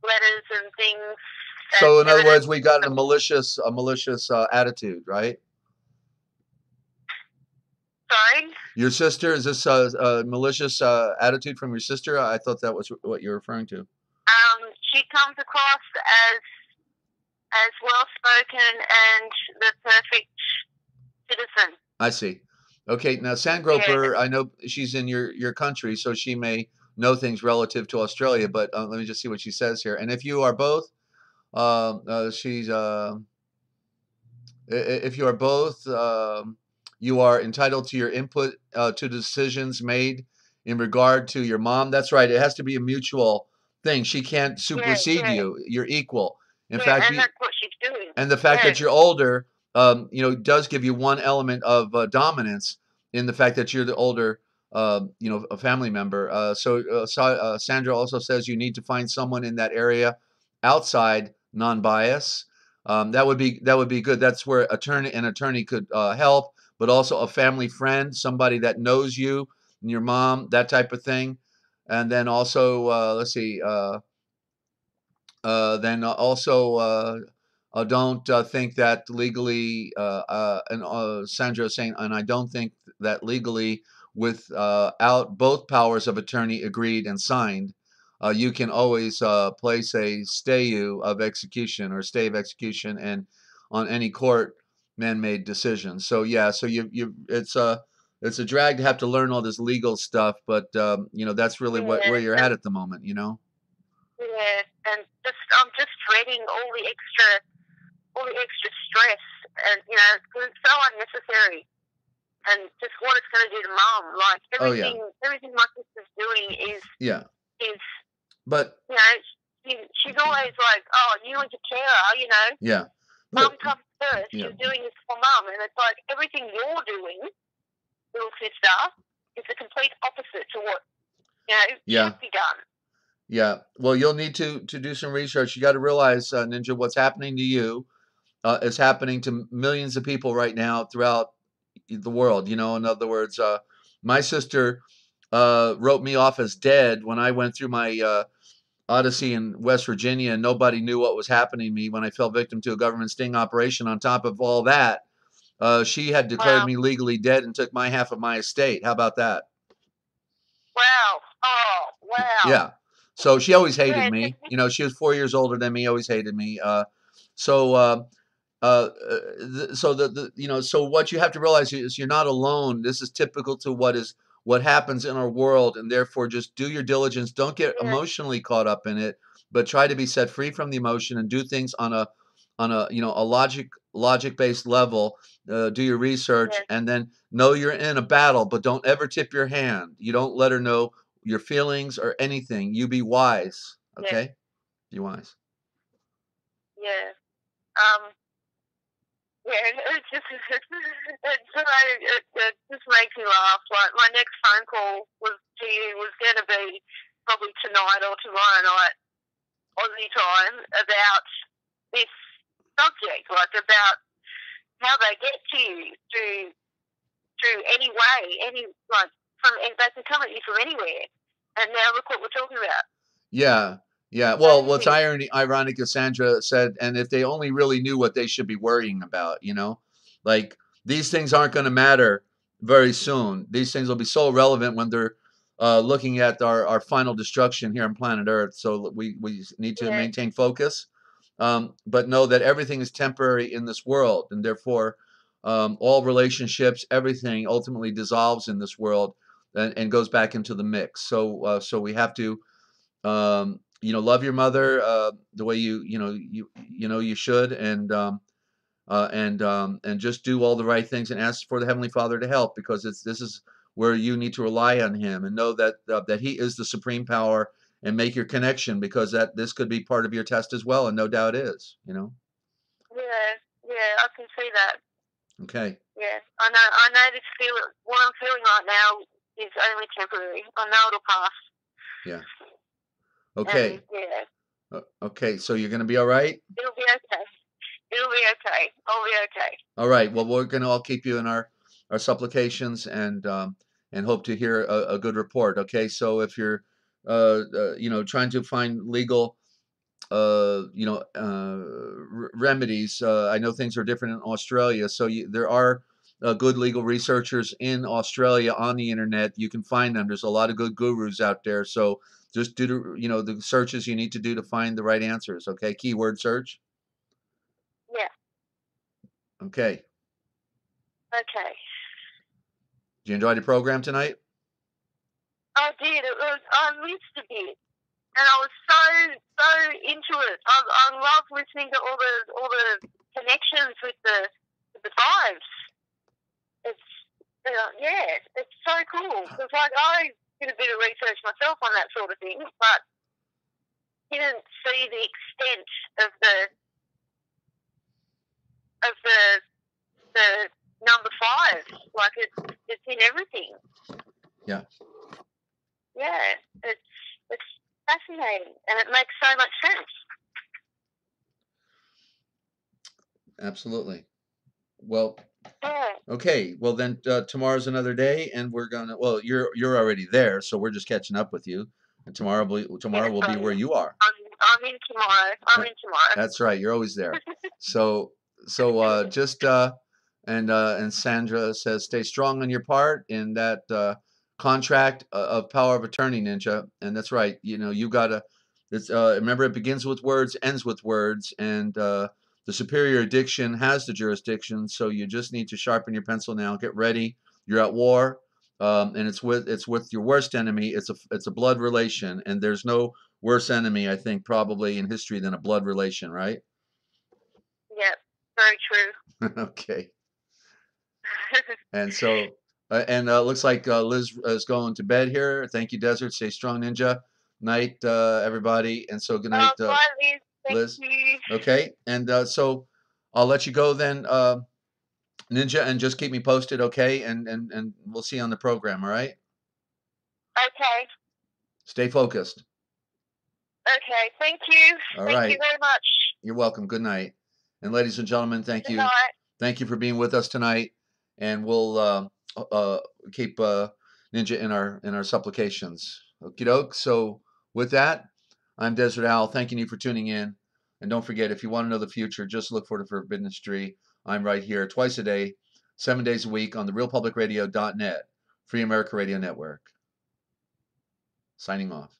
S2: letters and things.
S1: So in other words, we got a malicious attitude, right?
S2: Sorry?
S1: Your sister, is this a malicious attitude from your sister? I thought that was what you're referring to.
S2: She comes across as well-spoken and the perfect citizen.
S1: I see. Okay, now Sandgroper, I know she's in your country, so she may know things relative to Australia, but let me just see what she says here. And if you are both, if you are both, you are entitled to your input to decisions made in regard to your mom. That's right. It has to be a mutual thing. She can't supersede you. You're equal. In fact,
S2: and that's what she's doing.
S1: And the fact that you're older, does give you one element of dominance in the fact that you're the older, a family member. Sandra also says you need to find someone in that area outside non-bias. That would be good. That's where an attorney could help, but also a family friend, somebody that knows you and your mom, that type of thing. And then also, let's see. Then also. Don't think that legally, and Sandra is saying, and I don't think that legally, without both powers of attorney agreed and signed, you can always place a stay of execution or stay of execution and on any court man-made decision. So yeah, so it's a drag to have to learn all this legal stuff, but that's really where you're at the moment,
S2: Yeah, and I'm just dreading all the extra stress, and because it's so unnecessary, and just what it's going to do to Mum. Like everything my sister's doing is. But she's always like, "Oh, you and your carer,
S1: Yeah.
S2: Mum comes first. She's doing this for Mum," and it's like everything you're doing, little sister, is the complete opposite to what should be done.
S1: Yeah. Well, you'll need to do some research. You got to realize, Ninja, what's happening to you is happening to millions of people right now throughout the world. In other words, my sister wrote me off as dead when I went through my Odyssey in West Virginia, and nobody knew what was happening to me when I fell victim to a government sting operation. On top of all that, she had declared
S2: Wow.
S1: me legally dead and took my half of my estate. How about that?
S2: Wow. Oh, wow.
S1: Yeah. So she always hated
S2: Yeah.
S1: me. You know, she was 4 years older than me, always hated me. So, so you know, so what you have to realize is you're not alone. This is typical to what happens in our world, and therefore just do your diligence. Don't get
S2: Yeah.
S1: emotionally caught up in it, but try to be set free from the emotion and do things on a you know a logic based level. Do your research,
S2: Yeah.
S1: and then know you're in a battle, but don't ever tip your hand. You don't let her know your feelings or anything. You be wise,
S2: Yeah.
S1: okay? Be wise.
S2: Yeah. Um. Yeah. It's just it just makes me laugh. Like my next phone call to you was going to be probably tonight or tomorrow night Aussie time about this subject, like about how they get to you through any way, any like they can come at you from anywhere. And now look what we're talking about.
S1: Yeah, yeah. Well, what's
S2: Crazy.
S1: ironic is Sandra said, and if they only really knew what they should be worrying about, you know, like these things aren't going to matter very soon. These things will be so relevant when they're looking at our final destruction here on planet Earth. So we need to
S2: Yeah,
S1: maintain focus, but know that everything is temporary in this world, and therefore all relationships, everything ultimately dissolves in this world and goes back into the mix. So we have to you know, love your mother the way you know you should, and just do all the right things and ask for the Heavenly Father to help because this is where you need to rely on Him and know that He is the supreme power and make your connection because that this could be part of your test as well, and no doubt is. You know.
S2: yeah, yeah. I can see that.
S1: Okay.
S2: Yeah, I know. I know this feel. What I'm feeling right now is only temporary. I know it'll pass.
S1: Yeah.
S2: And
S1: Okay.
S2: yeah,
S1: Okay. So you're gonna be all right.
S2: it'll be okay. It'll be okay. I'll be okay.
S1: All right. Well, we're going to all keep you in our supplications and hope to hear a good report. Okay. So if you're you know trying to find legal you know remedies, I know things are different in Australia. So there are good legal researchers in Australia on the internet. You can find them. There's a lot of good gurus out there. So just do you know the searches you need to do to find the right answers. Okay. Keyword search.
S2: Yeah.
S1: Okay.
S2: Okay.
S1: Did you enjoy the program tonight?
S2: I did. I missed a bit, and I was so into it. I love listening to all the connections with the vibes. It's yeah, it's so cool. It's like I did a bit of research myself on that sort of thing, but didn't see the extent of the number five. Like it's in everything.
S1: Yeah.
S2: Yeah, it's fascinating, and it makes so much sense.
S1: Absolutely. Well,
S2: Yeah.
S1: okay. Well, then tomorrow's another day, and we're gonna. Well, you're already there, so we're just catching up with you. And tomorrow
S2: Yeah,
S1: will
S2: so
S1: be where you are.
S2: I'm in tomorrow. I'm
S1: That-
S2: in tomorrow.
S1: That's right. You're always there. So just and Sandra says stay strong on your part in that contract of power of attorney, Ninja. And that's right. You know you gotta. It's remember it begins with words, ends with words, and the superior addiction has the jurisdiction. So you just need to sharpen your pencil now. Get ready. You're at war. And it's with your worst enemy. It's a blood relation, and there's no worse enemy, I think, probably in history than a blood relation, right?
S2: Yeah, very true.
S1: Okay. And so, and looks like Liz is going to bed here. Thank you, Desert. Stay strong, Ninja. Night, everybody. And so, good night,
S2: Bye, Liz. Thank
S1: Liz.
S2: you.
S1: Okay. And so, I'll let you go then, Ninja, and just keep me posted, okay? And we'll see you on the program, all right?
S2: Okay.
S1: Stay focused.
S2: Okay. Thank you.
S1: All
S2: Thank you
S1: right.
S2: very much.
S1: You're welcome. Good night. And ladies and gentlemen, thank
S2: Good
S1: you.
S2: night.
S1: Thank you for being with us tonight. And we'll keep Ninja in our supplications. Okie doke. So with that, I'm Desert Owl, thanking you for tuning in. And don't forget, if you want to know the future, just look for the Forbidden Tree. I'm right here twice a day, 7 days a week on the realpublicradio.net, Free America Radio Network. Signing off.